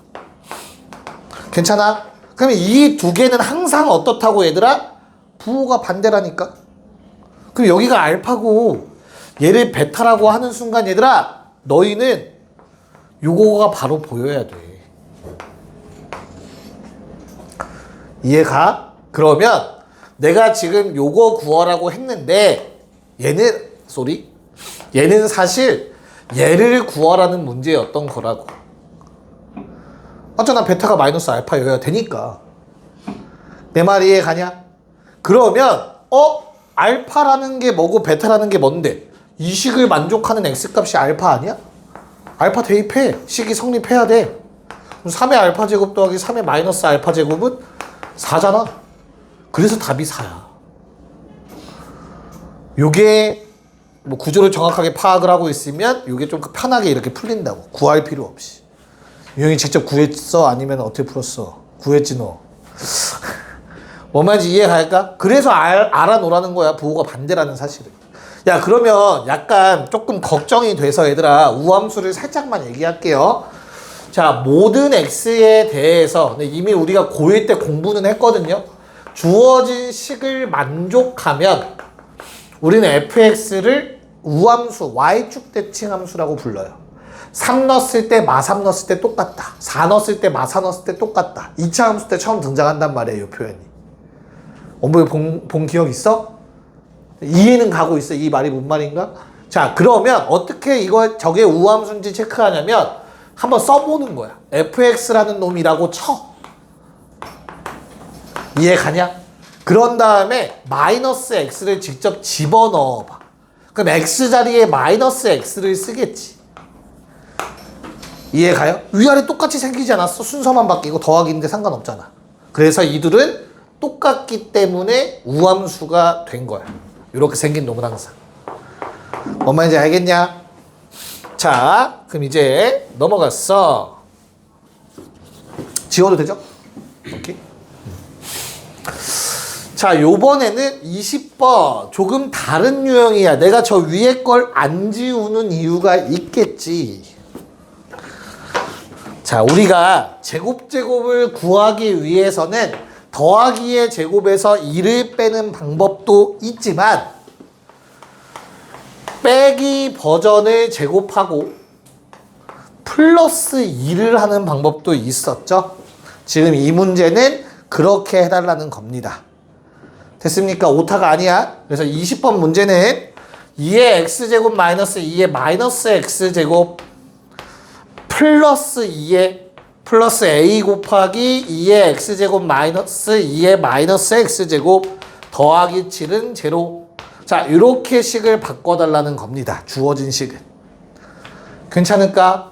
괜찮아? 그러면 이 두 개는 항상 어떻다고, 얘들아? 부호가 반대라니까? 그럼 여기가 알파고 얘를 베타라고 하는 순간, 얘들아, 너희는 요거가 바로 보여야 돼. 이해가? 그러면 내가 지금 요거 구하라고 했는데 얘는 사실 얘를 구하라는 문제였던 거라고. 어쩌나 베타가 마이너스 알파여야 되니까. 내 말 이해 가냐? 그러면 알파라는 게 뭐고 베타라는 게 뭔데? 이 식을 만족하는 x값이 알파 아니야? 알파 대입해. 식이 성립해야 돼. 3의 알파 제곱 더하기 3의 마이너스 알파 제곱은 4잖아. 그래서 답이 4야. 요게 뭐 구조를 정확하게 파악을 하고 있으면 요게 좀 편하게 이렇게 풀린다고. 구할 필요 없이. 유형이 직접 구했어? 아니면 어떻게 풀었어? 구했지 너. 뭔 말인지 이해갈까? 그래서 알아놓으라는 거야. 부호가 반대라는 사실을. 야, 그러면 약간 조금 걱정이 돼서 얘들아 우함수를 살짝만 얘기할게요. 자, 모든 x에 대해서 이미 우리가 고1 때 공부는 했거든요. 주어진 식을 만족하면 우리는 fx를 우함수 y축 대칭함수라고 불러요. 3 넣었을 때 마3 넣었을 때 똑같다. 4 넣었을 때 마4 넣었을 때 똑같다. 2차 함수 때 처음 등장한단 말이에요, 이 표현이. 엄마 본 기억 있어? 이해는 가고 있어. 이 말이 뭔 말인가? 자, 그러면 어떻게 저게 우함수인지 체크하냐면 한번 써보는 거야. fx라는 놈이라고 쳐. 이해 가냐? 그런 다음에 마이너스 x를 직접 집어넣어봐. 그럼 x 자리에 마이너스 x를 쓰겠지. 이해 가요? 위아래 똑같이 생기지 않았어? 순서만 바뀌고 더하기인데 상관없잖아. 그래서 이들은 똑같기 때문에 우함수가 된 거야. 이렇게 생긴 놈은 항상. 뭔 말인지 알겠냐? 자, 그럼 이제 넘어갔어. 지워도 되죠? 오케이. 자, 요번에는 20번. 조금 다른 유형이야. 내가 저 위에 걸 안 지우는 이유가 있겠지. 자, 우리가 제곱을 구하기 위해서는 더하기의 제곱에서 2를 빼는 방법도 있지만 빼기 버전을 제곱하고 플러스 2를 하는 방법도 있었죠. 지금 이 문제는 그렇게 해달라는 겁니다. 됐습니까? 오타가 아니야. 그래서 20번 문제는 2의 x제곱 마이너스 2의 마이너스 x제곱 플러스 2의 플러스 a 곱하기 2의 x제곱 마이너스 2의 마이너스 x제곱 더하기 7은 제로. 자, 이렇게 식을 바꿔달라는 겁니다. 주어진 식은. 괜찮을까?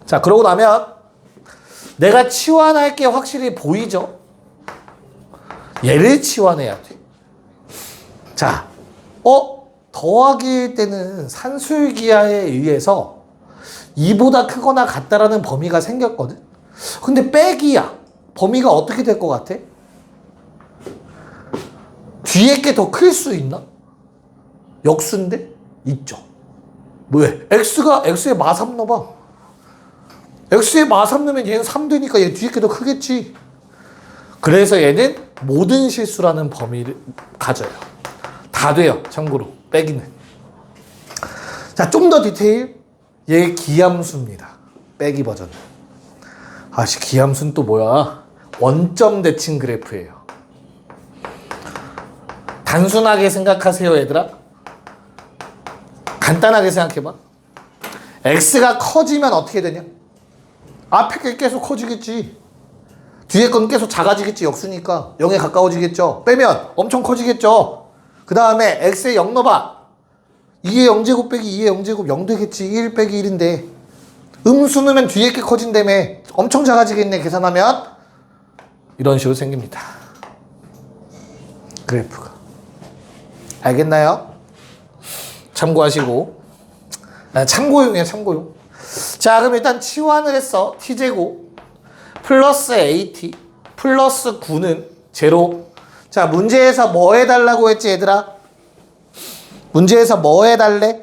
자, 그러고 나면 내가 치환할 게 확실히 보이죠? 얘를 치환해야 돼. 자, 더하기일 때는 산술기하에 의해서 2보다 크거나 같다라는 범위가 생겼거든. 근데 빼기야. 범위가 어떻게 될 것 같아? 뒤에 게 더 클 수 있나? 역수인데? 있죠. 왜? x에 마3 넣어봐. x에 마3 넣으면 얘는 3 되니까 얘 뒤에 게 더 크겠지. 그래서 얘는 모든 실수라는 범위를 가져요. 다 돼요. 참고로 빼기는. 자, 좀 더 디테일. 얘 기함수입니다. 빼기 버전. 아씨, 기함수는 또 뭐야? 원점 대칭 그래프예요. 단순하게 생각하세요, 얘들아. 간단하게 생각해봐. x가 커지면 어떻게 되냐? 앞에 게 계속 커지겠지. 뒤에 건 계속 작아지겠지. 역수니까 0에 가까워지겠죠. 빼면 엄청 커지겠죠. 그 다음에 x에 0 넣어봐. 2의 0제곱 빼기 2의 0제곱 0 되겠지. 1 빼기 1인데 음수 넣으면 뒤에 게 커진다며. 엄청 작아지겠네. 계산하면 이런 식으로 생깁니다. 그래프가. 알겠나요? 참고하시고. 참고용이야, 참고용. 자, 그럼 일단 치환을 했어. t제곱 플러스 at 플러스 9는 제로. 자, 문제에서 뭐 해달라고 했지, 얘들아? 문제에서 뭐 해달래?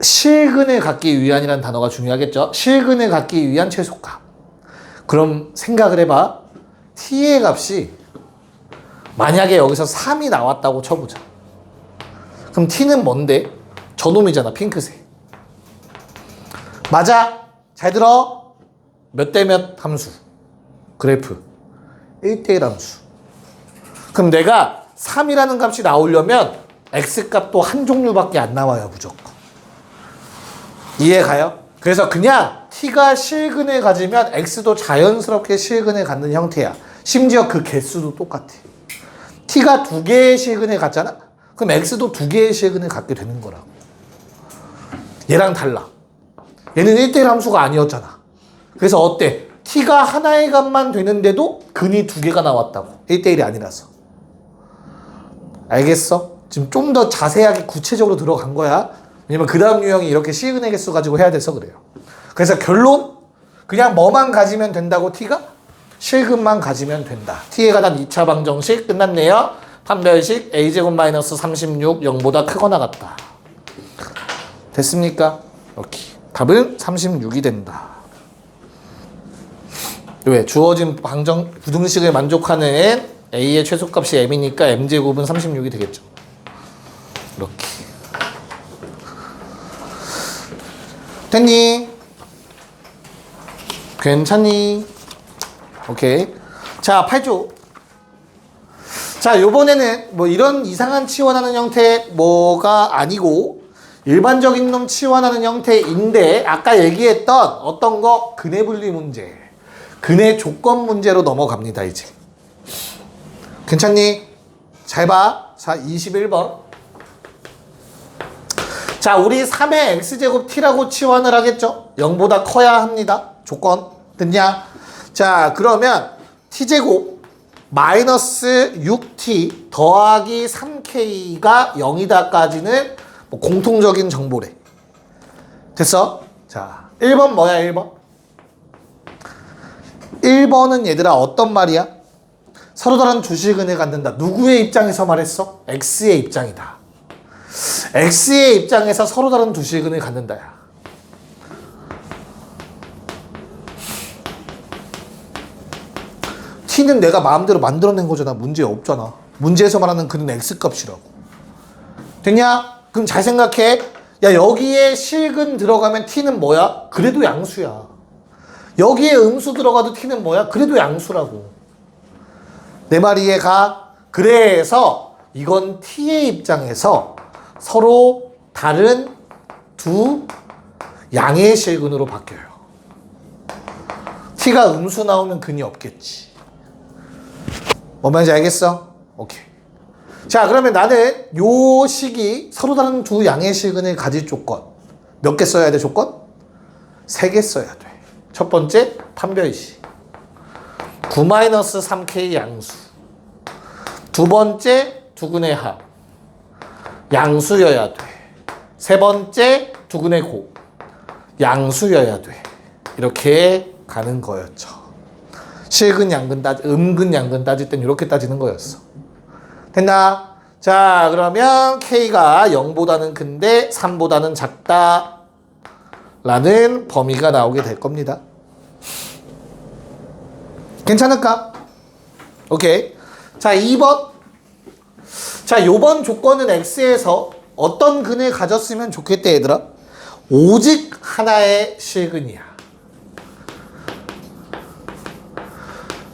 실근을 갖기 위한이라는 단어가 중요하겠죠? 실근을 갖기 위한 최소값. 그럼 생각을 해봐. t의 값이 만약에 여기서 3이 나왔다고 쳐보자. 그럼 t는 뭔데? 저놈이잖아, 핑크색. 맞아. 잘 들어. 몇 대 몇 함수. 그래프. 1대1 함수. 그럼 내가 3이라는 값이 나오려면 x값도 한 종류밖에 안 나와요, 무조건. 이해 가요? 그래서 그냥 t가 실근을 가지면 x도 자연스럽게 실근을 갖는 형태야. 심지어 그 개수도 똑같아. t가 2개의 실근을 갖잖아? 그럼 x도 2개의 실근을 갖게 되는 거라고. 얘랑 달라. 얘는 1대1 함수가 아니었잖아. 그래서 어때? t가 하나의 값만 되는데도 근이 2개가 나왔다고. 1대1이 아니라서. 알겠어? 지금 좀 더 자세하게 구체적으로 들어간 거야. 왜냐면 그 다음 유형이 이렇게 실근의 개수 가지고 해야 돼서 그래요. 그래서 결론? 그냥 뭐만 가지면 된다고 t가? 실근만 가지면 된다. t에 관한 2차 방정식 끝났네요. 판별식 a제곱 마이너스 36 0보다 크거나 같다. 됐습니까? 오케이. 답은 36이 된다. 왜? 주어진 부등식을 만족하는 a의 최소값이 m이니까 m제곱은 36이 되겠죠. 이렇게. 됐니? 괜찮니? 오케이. 자, 8조. 자, 요번에는 뭐 이런 이상한 치환하는 형태 뭐가 아니고 일반적인 놈 치환하는 형태인데 아까 얘기했던 어떤 거? 근해 분리 문제. 근해 조건 문제로 넘어갑니다, 이제. 괜찮니? 잘 봐. 자, 21번. 자, 우리 3의 x제곱 t라고 치환을 하겠죠? 0보다 커야 합니다. 조건. 됐냐? 자, 그러면 t제곱 마이너스 6t 더하기 3k가 0이다까지는 뭐 공통적인 정보래. 됐어? 자, 1번 뭐야, 1번? 1번은 얘들아 어떤 말이야? 서로 다른 두 실근을 갖는다. 누구의 입장에서 말했어? x의 입장이다. x의 입장에서 서로 다른 두 실근을 갖는다야. t는 내가 마음대로 만들어낸 거잖아. 문제 없잖아. 문제에서 말하는 그는 x값이라고. 됐냐? 그럼 잘 생각해. 야, 여기에 실근 들어가면 t는 뭐야? 그래도 양수야. 여기에 음수 들어가도 t는 뭐야? 그래도 양수라고. 내 말 이해가? 그래서 이건 t의 입장에서 서로 다른 두 양의 실근으로 바뀌어요. t가 음수 나오면 근이 없겠지. 뭔 말인지 알겠어? 오케이. 자, 그러면 나는 요 식이 서로 다른 두 양의 실근을 가질 조건. 몇 개 써야 돼, 조건? 3개 써야 돼. 첫 번째, 판별식. 9-3k 양수. 두 번째, 두근의 합. 양수여야 돼. 세 번째, 두근의 곱. 양수여야 돼. 이렇게 가는 거였죠. 실근, 양근 음근, 양근 따질 땐 이렇게 따지는 거였어. 됐나? 자, 그러면 K가 0보다는 큰데 3보다는 작다 라는 범위가 나오게 될 겁니다. 괜찮을까? 오케이. 자, 2번. 자, 요번 조건은 X에서 어떤 근을 가졌으면 좋겠대, 얘들아? 오직 하나의 실근이야.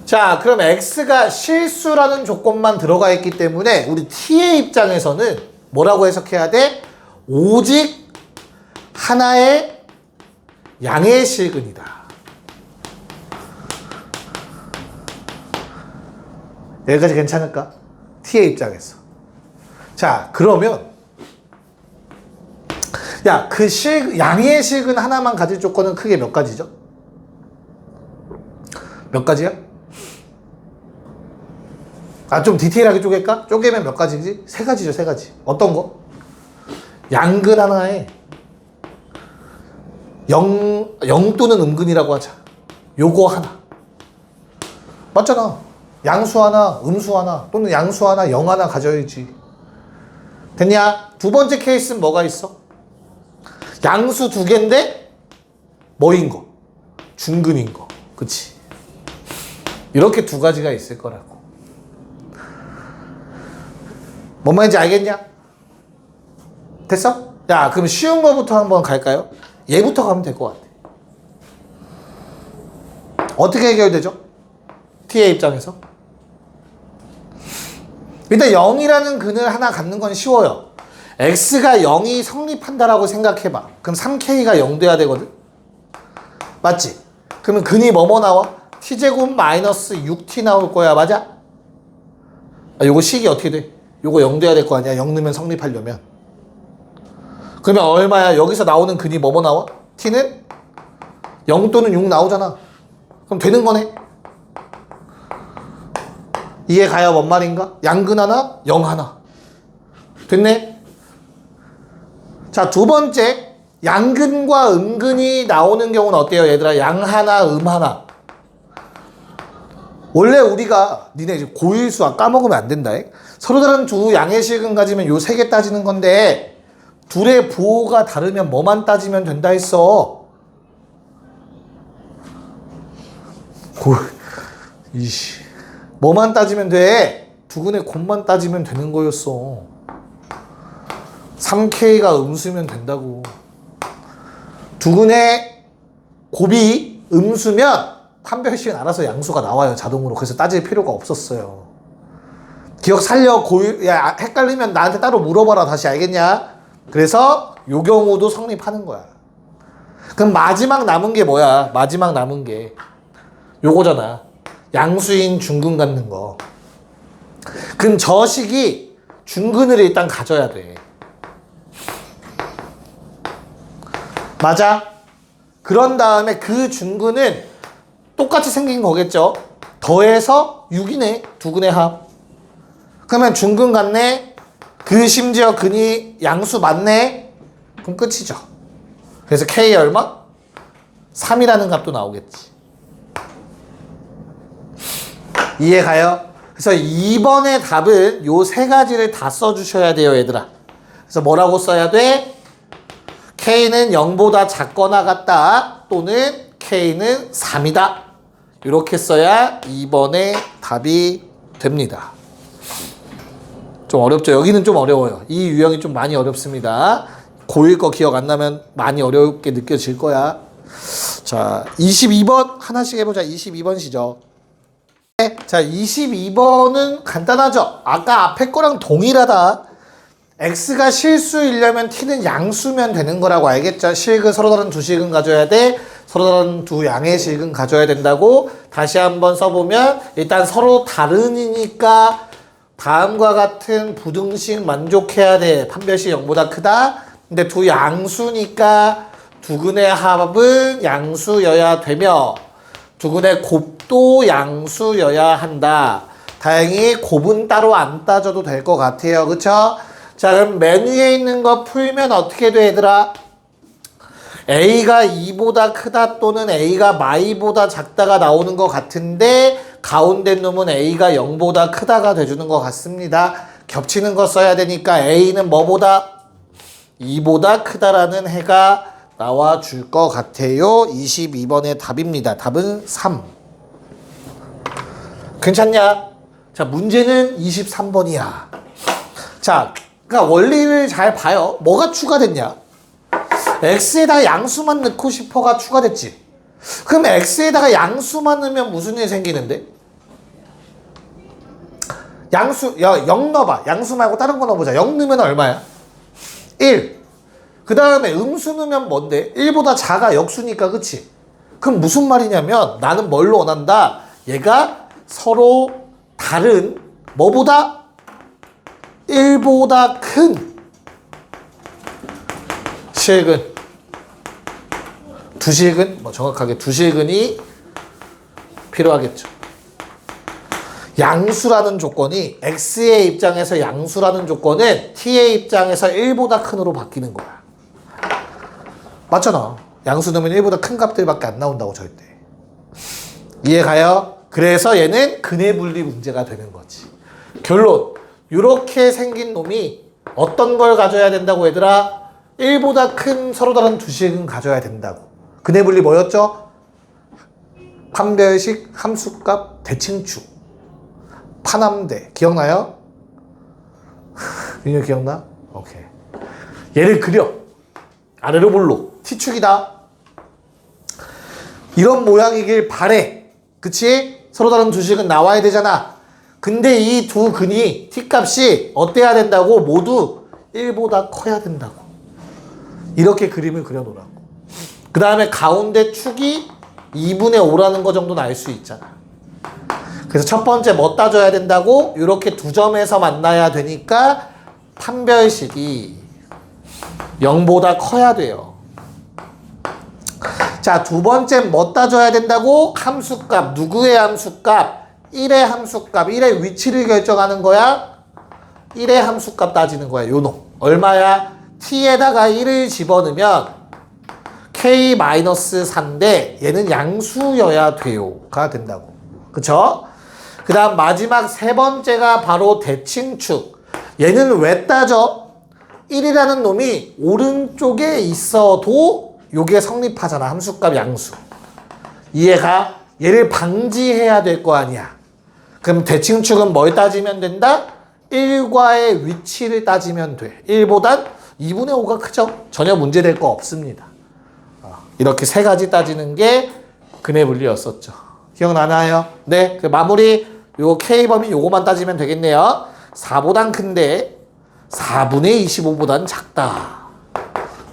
자, 그럼 x가 실수라는 조건만 들어가 있기 때문에 우리 t의 입장에서는 뭐라고 해석해야 돼? 오직 하나의 양의 실근이다. 여기까지 괜찮을까? t의 입장에서. 자, 그러면 야, 그 양의 실근 하나만 가질 조건은 크게 몇 가지죠? 몇 가지야? 아, 좀 디테일하게 쪼갤까? 쪼개면 몇 가지지? 세 가지죠, 세 가지. 어떤 거? 양근 하나에 영 또는 음근이라고 하자. 요거 하나. 맞잖아. 양수 하나, 음수 하나, 또는 양수 하나, 영 하나 가져야지. 됐냐? 두 번째 케이스는 뭐가 있어? 양수 두 개인데 뭐인 거? 중근인 거. 그치? 이렇게 두 가지가 있을 거라고. 뭔 말인지 알겠냐? 됐어? 야, 그럼 쉬운 거부터 한번 갈까요? 얘부터 가면 될 것 같아. 어떻게 해결되죠? t의 입장에서. 일단 0이라는 근을 하나 갖는 건 쉬워요. x가 0이 성립한다라고 생각해봐. 그럼 3k가 0 돼야 되거든? 맞지? 그러면 근이 뭐뭐 나와? t제곱 마이너스 6t 나올 거야. 맞아? 아, 요거 식이 어떻게 돼? 요거 0 돼야 될 거 아니야? 0 넣으면 성립하려면. 그러면 얼마야? 여기서 나오는 근이 뭐뭐 나와? t는 0 또는 6 나오잖아. 그럼 되는 거네? 이해 가요? 뭔 말인가? 양근 하나, 영 하나. 됐네? 자, 두 번째. 양근과 음근이 나오는 경우는 어때요, 얘들아? 양 하나, 하나. 원래 우리가, 니네 이제 고1 수학 까먹으면 안 된다. 서로 다른 두 양의 식은 가지면 요 세 개 따지는 건데, 둘의 부호가 다르면 뭐만 따지면 된다 했어? 뭐만 따지면 돼? 두근의 곱만 따지면 되는 거였어. 3K가 음수면 된다고. 두근의 곱이 음수면 판별식은 알아서 양수가 나와요, 자동으로. 그래서 따질 필요가 없었어요. 기억 살려. 야, 헷갈리면 나한테 따로 물어봐라. 다시. 알겠냐? 그래서 요 경우도 성립하는 거야. 그럼 마지막 남은 게 뭐야? 마지막 남은 게 요거잖아. 양수인 중근 갖는 거. 그럼 저 식이 중근을 일단 가져야 돼. 맞아? 그런 다음에 그 중근은 똑같이 생긴 거겠죠? 더해서 6이네. 두근의 합. 그러면 중근 같네. 그 심지어 근이 양수 맞네. 그럼 끝이죠. 그래서 K 얼마? 3이라는 값도 나오겠지. 이해 가요? 그래서 2번의 답은 요 세 가지를 다 써주셔야 돼요, 얘들아. 그래서 뭐라고 써야 돼? K는 0보다 작거나 같다. 또는 K는 3이다. 이렇게 써야 2번의 답이 됩니다. 좀 어렵죠? 여기는 좀 어려워요. 이 유형이 좀 많이 어렵습니다. 고1 거 기억 안 나면 많이 어렵게 느껴질 거야. 자, 22번 하나씩 해보자. 22번시죠. 자, 22번은 간단하죠? 아까 앞에 거랑 동일하다. x가 실수이려면 t는 양수면 되는 거라고 알겠죠? 식은 서로 다른 두 식은 가져야 돼. 서로 다른 두 양의 식은 가져야 된다고. 다시 한번 써보면 일단 서로 다른이니까 다음과 같은 부등식 만족해야 돼. 판별식 0보다 크다. 근데 두 양수니까 두근의 합은 양수여야 되며 두근의 곱도 양수여야 한다. 다행히 곱은 따로 안 따져도 될 것 같아요. 그쵸? 자, 그럼 맨 위에 있는 거 풀면 어떻게 돼, 얘들아? A가 2보다 크다 또는 A가 마이보다 작다가 나오는 것 같은데 가운데 놈은 A가 0보다 크다가 돼주는 것 같습니다. 겹치는 거 써야 되니까 A는 뭐보다? 2보다 크다라는 해가 나와줄 것 같아요. 22번의 답입니다. 답은 3. 괜찮냐? 자, 문제는 23번이야. 자, 그러니까 원리를 잘 봐요. 뭐가 추가됐냐? x에다가 양수만 넣고 싶어가 추가됐지. 그럼 x에다가 양수만 넣으면 무슨 일이 생기는데? 양수, 0 넣어봐. 양수 말고 다른 거 넣어보자. 0 넣으면 얼마야? 1. 그 다음에 음수 넣으면 뭔데? 1보다 작아. 역수니까. 그치? 그럼 무슨 말이냐면 나는 뭘 원한다? 얘가 서로 다른 뭐보다? 1보다 큰 실근, 두 실근, 뭐 정확하게 두 실근이 필요하겠죠. 양수라는 조건이 x의 입장에서 양수라는 조건은 t의 입장에서 1보다 큰으로 바뀌는 거야. 맞잖아. 양수 넣으면 1보다 큰 값들밖에 안 나온다고 절대. 이해가요? 그래서 얘는 근해 분리 문제가 되는 거지. 결론. 이렇게 생긴 놈이 어떤 걸 가져야 된다고 얘들아? 1보다 큰 서로 다른 두 식은 가져야 된다고. 근해 분리 뭐였죠? 판별식, 함수값, 대칭축. 파남대. 기억나요? 민혁 기억나? 오케이. 얘를 그려. 아래로 볼로. T축이다. 이런 모양이길 바래. 그치? 서로 다른 두 식은 나와야 되잖아. 근데 이 두 근이 T값이 어때야 된다고? 모두 1보다 커야 된다고. 이렇게 그림을 그려놓으라고. 그 다음에 가운데 축이 2분의 5라는 거 정도는 알 수 있잖아. 그래서 첫 번째 뭐 따져야 된다고? 이렇게 두 점에서 만나야 되니까 판별식이 0보다 커야 돼요. 자, 두 번째 뭐 따져야 된다고? 함수값. 누구의 함수값? 1의 함수값. 1의 위치를 결정하는 거야. 1의 함수값 따지는 거야. 요 놈. 얼마야? t에다가 1을 집어넣으면 k-4인데 얘는 양수여야 돼요가 된다고. 그쵸? 그 다음 마지막 세 번째가 바로 대칭축. 얘는 왜 따져? 1이라는 놈이 오른쪽에 있어도 요게 성립하잖아. 함수값 양수. 이해가? 얘를 방지해야 될 거 아니야. 그럼 대칭축은 뭘 따지면 된다? 1과의 위치를 따지면 돼. 1보단 2분의 5가 크죠? 전혀 문제될 거 없습니다. 이렇게 세 가지 따지는 게 근해 분리였었죠. 기억나나요? 네. 그 마무리 요 K범위 요거만 따지면 되겠네요. 4보단 큰데 4분의 25보단 작다.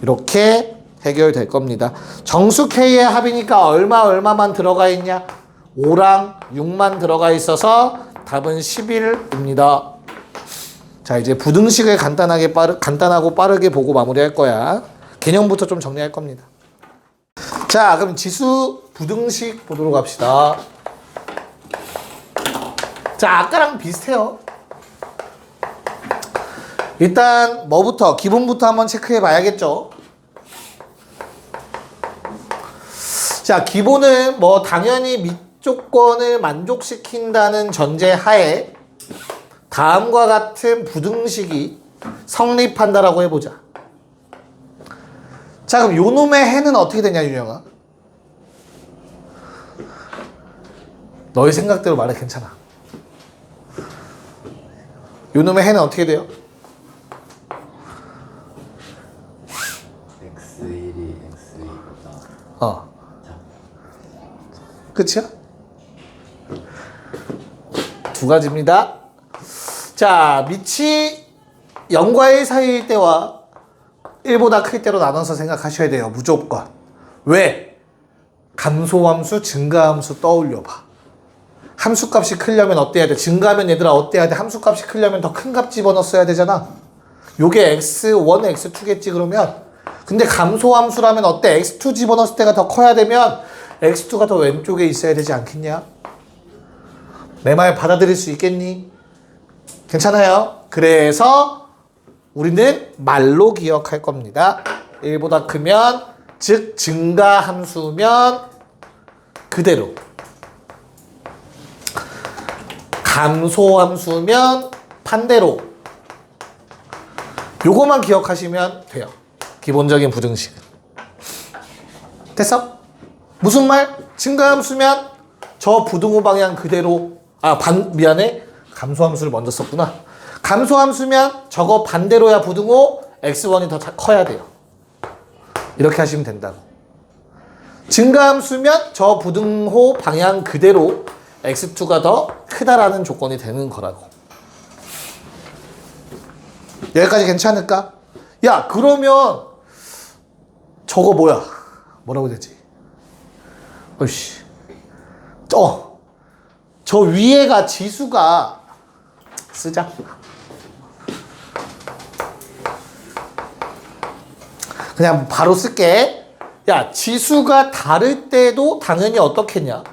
이렇게 해결될 겁니다. 정수 K의 합이니까 얼마만 들어가 있냐? 5랑 6만 들어가 있어서 답은 11입니다. 자, 이제 부등식을 간단하고 빠르게 보고 마무리할 거야. 개념부터 좀 정리할 겁니다. 자, 그럼 지수 부등식 보도록 합시다. 자, 아까랑 비슷해요. 일단 뭐부터? 기본부터 한번 체크해 봐야겠죠. 자, 기본은 뭐 당연히 밑조건을 만족시킨다는 전제 하에 다음과 같은 부등식이 성립한다라고 해보자. 자, 그럼 요 놈의 해는 어떻게 되냐, 윤영아? 너의 생각대로 말해, 괜찮아. 요 놈의 해는 어떻게 돼요? x1이 x2보다 끝이야? 두 가지입니다. 자, 밑이 0과 1 사이일 때와 1보다 클 때로 나눠서 생각하셔야 돼요. 무조건. 왜? 감소함수, 증가함수 떠올려봐. 함수값이 크려면 어때야 돼? 증가하면 얘들아 어때야 돼? 함수값이 크려면 더 큰 값 집어넣었어야 되잖아. 요게 x1, x2겠지 그러면. 근데 감소함수라면 어때? x2 집어넣었을 때가 더 커야 되면 x2가 더 왼쪽에 있어야 되지 않겠냐? 내 말 받아들일 수 있겠니? 괜찮아요? 그래서 우리는 말로 기억할 겁니다. 1보다 크면, 즉 증가함수면 그대로. 감소함수면 반대로. 요거만 기억하시면 돼요. 기본적인 부등식은. 됐어? 무슨 말? 증가함수면 저 부등호 방향 그대로. 미안해. 감소함수를 먼저 썼구나. 감소함수면 저거 반대로야 부등호. x1이 더 커야 돼요. 이렇게 하시면 된다고. 증가함수면 저 부등호 방향 그대로 x2가 더 크다라는 조건이 되는 거라고. 여기까지 괜찮을까? 야, 그러면 저거 뭐야? 뭐라고 해야 되지? 어이씨. 저 위에가 지수가 쓰자. 그냥 바로 쓸게. 야, 지수가 다를 때도 당연히 어떻겠냐?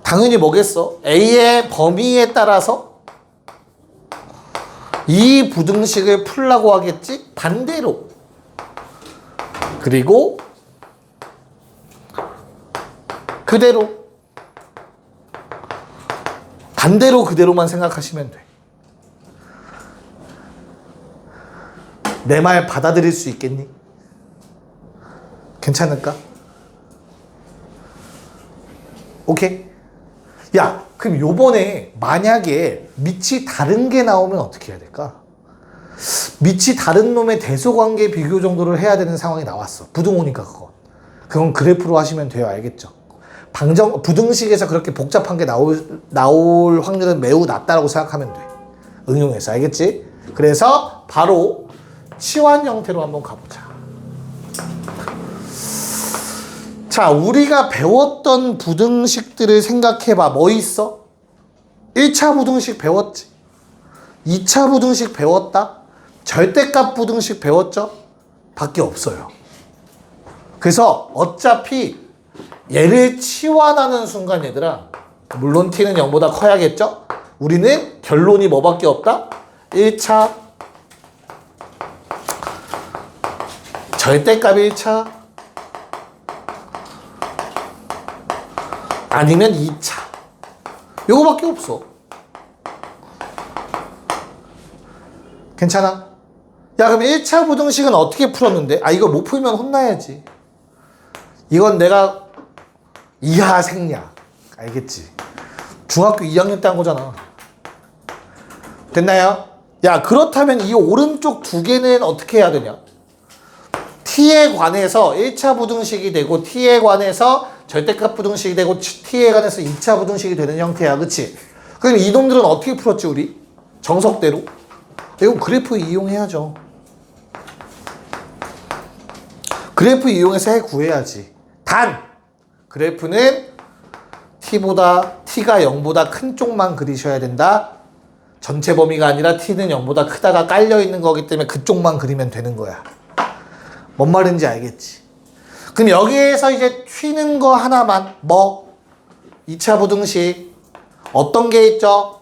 당연히 뭐겠어? A의 범위에 따라서 이 부등식을 풀라고 하겠지? 반대로. 그리고 그대로. 반대로 그대로만 생각하시면 돼. 내 말 받아들일 수 있겠니? 괜찮을까? 오케이? 야, 그럼 요번에 만약에 밑이 다른 게 나오면 어떻게 해야 될까? 밑이 다른 놈의 대소관계 비교 정도를 해야 되는 상황이 나왔어. 부등호니까 그건 그래프로 하시면 돼요. 알겠죠? 부등식에서 그렇게 복잡한 게 나올 확률은 매우 낮다라고 생각하면 돼. 응용해서. 알겠지? 그래서 바로 치환 형태로 한번 가보자. 자, 우리가 배웠던 부등식들을 생각해봐. 뭐 있어? 1차 부등식 배웠지? 2차 부등식 배웠다? 절대값 부등식 배웠죠? 밖에 없어요. 그래서 어차피 얘를 치환하는 순간 얘들아, 물론 t는 0보다 커야겠죠? 우리는 결론이 뭐밖에 없다? 1차 절대값 1차 아니면 2차 요거밖에 없어. 괜찮아? 야, 그럼 1차 부등식은 어떻게 풀었는데? 아, 이거 못 풀면 혼나야지. 이건 내가 이하 생략. 알겠지? 중학교 2학년 때 한 거잖아. 됐나요? 야, 그렇다면 이 오른쪽 두 개는 어떻게 해야 되냐? t에 관해서 1차 부등식이 되고 t에 관해서 절대값 부등식이 되고 t에 관해서 2차 부등식이 되는 형태야. 그치? 그럼 이놈들은 어떻게 풀었지 우리? 정석대로? 이거 그래프 이용해야죠. 그래프 이용해서 해 구해야지. 단! 그래프는 t가 0보다 큰 쪽만 그리셔야 된다. 전체 범위가 아니라 t는 0보다 크다가 깔려있는 거기 때문에 그쪽만 그리면 되는 거야. 뭔 말인지 알겠지? 그럼 여기에서 이제 튀는 거 하나만, 뭐? 2차 부등식 어떤 게 있죠?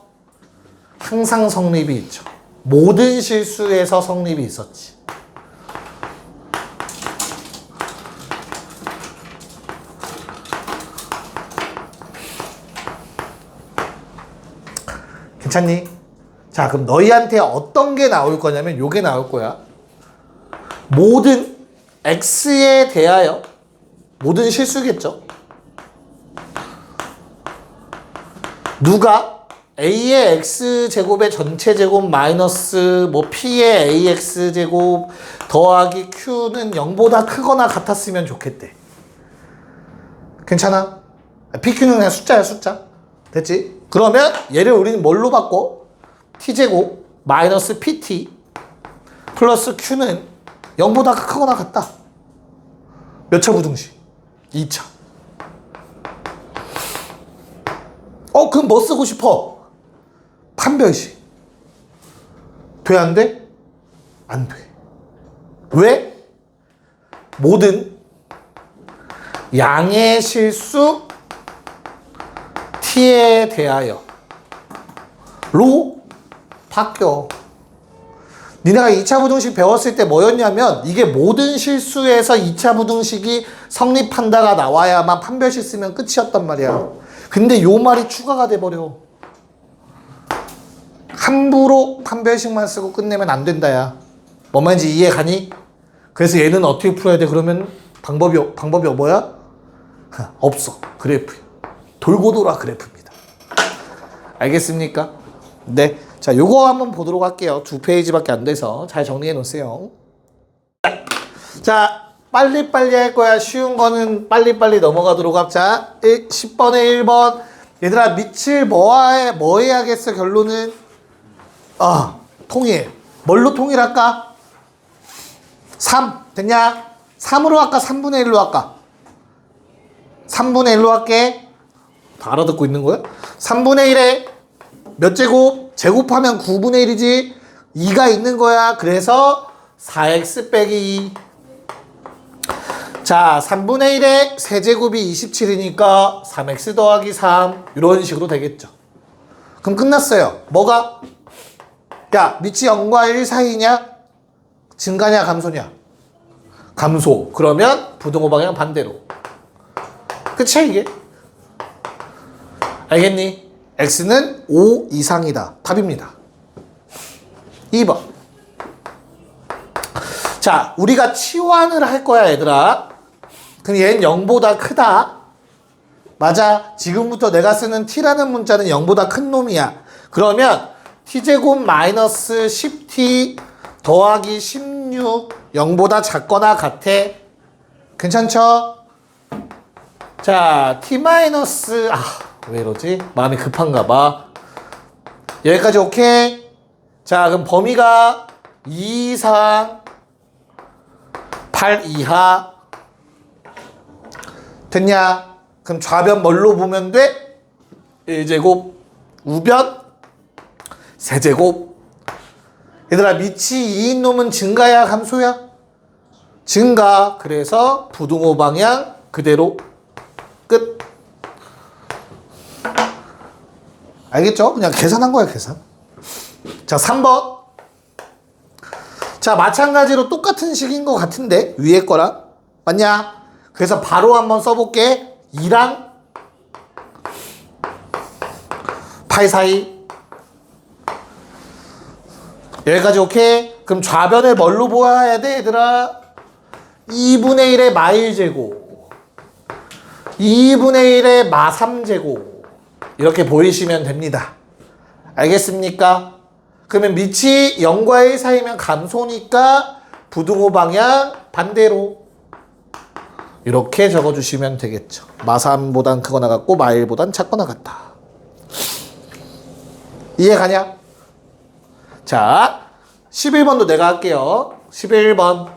항상 성립이 있죠. 모든 실수에서 성립이 있었지. 괜찮니? 자, 그럼 너희한테 어떤 게 나올 거냐면 요게 나올 거야. 모든 x에 대하여, 모든 실수겠죠. 누가 a의 x제곱의 전체 제곱 마이너스 뭐 p의 ax제곱 더하기 q는 0보다 크거나 같았으면 좋겠대. 괜찮아? pq는 그냥 숫자야, 숫자. 됐지? 그러면 얘를 우리는 뭘로 바꿔? t제곱 마이너스 pt 플러스 q는 0보다 크거나 같다. 몇 차 부등식? 2차. 그럼 뭐 쓰고 싶어? 판별식. 돼, 안 돼? 안 돼. 왜? 모든 양의 실수 t에 대하여 로 바뀌어. 니네가 2차 부등식 배웠을 때 뭐였냐면 이게 모든 실수에서 2차 부등식이 성립한다가 나와야만 판별식 쓰면 끝이었단 말이야. 근데 요 말이 추가가 돼버려. 함부로 판별식만 쓰고 끝내면 안 된다야. 뭔 말인지 이해 가니? 그래서 얘는 어떻게 풀어야 돼? 그러면 방법이 뭐야? 없어. 그래프. 돌고 돌아 그래프입니다. 알겠습니까? 네. 자, 요거 한번 보도록 할게요. 2페이지밖에 안 돼서 잘 정리해 놓으세요. 자, 빨리빨리 할 거야. 쉬운 거는 빨리빨리 넘어가도록 합자. 10번에 1번. 얘들아, 밑을 뭐 해야겠어, 결론은? 통일. 뭘로 통일할까? 3. 됐냐? 3으로 할까? 3분의 1로 할까? 3분의 1로 할게. 다 알아듣고 있는 거야? 3분의 1에 몇 제곱? 제곱하면 9분의 1이지. 2가 있는 거야. 그래서 4x 빼기 2. 자, 3분의 1의 세제곱이 27이니까 3x 더하기 3 이런 식으로 되겠죠. 그럼 끝났어요. 뭐가? 야, 밑이 0과 1 사이냐? 증가냐 감소냐? 감소. 그러면 부등호 방향 반대로. 끝이야 이게. 알겠니? x는 5 이상이다. 답입니다. 2번. 자, 우리가 치환을 할 거야 얘들아. 그럼 얘는 0보다 크다. 맞아. 지금부터 내가 쓰는 t라는 문자는 0보다 큰 놈이야. 그러면 t제곱 마이너스 10t 더하기 16 0보다 작거나 같아. 괜찮죠? 자, t 마이너스 왜 이러지? 마음이 급한가 봐. 여기까지 오케이? 자, 그럼 범위가 2 이상 8 이하 됐냐? 그럼 좌변 뭘로 보면 돼? 1제곱 우변 세제곱. 얘들아, 밑이 2인 놈은 증가야 감소야? 증가. 그래서 부등호 방향 그대로 끝. 알겠죠? 그냥 계산한 거야 계산. 자, 3번. 자, 마찬가지로 똑같은 식인 것 같은데 위에 거랑 맞냐? 그래서 바로 한번 써볼게. 2랑 8 사이. 여기까지 오케이? 그럼 좌변을 뭘로 보아야 돼 얘들아? 2분의 1의 마 1제곱 2분의 1의 마 3제곱 이렇게 보이시면 됩니다. 알겠습니까? 그러면 밑이 0과 1 사이면 감소니까 부등호 방향 반대로 이렇게 적어주시면 되겠죠. 마 3보단 크거나 같고 마 1보단 작거나 같다. 이해 가냐? 자, 11번도 내가 할게요. 11번.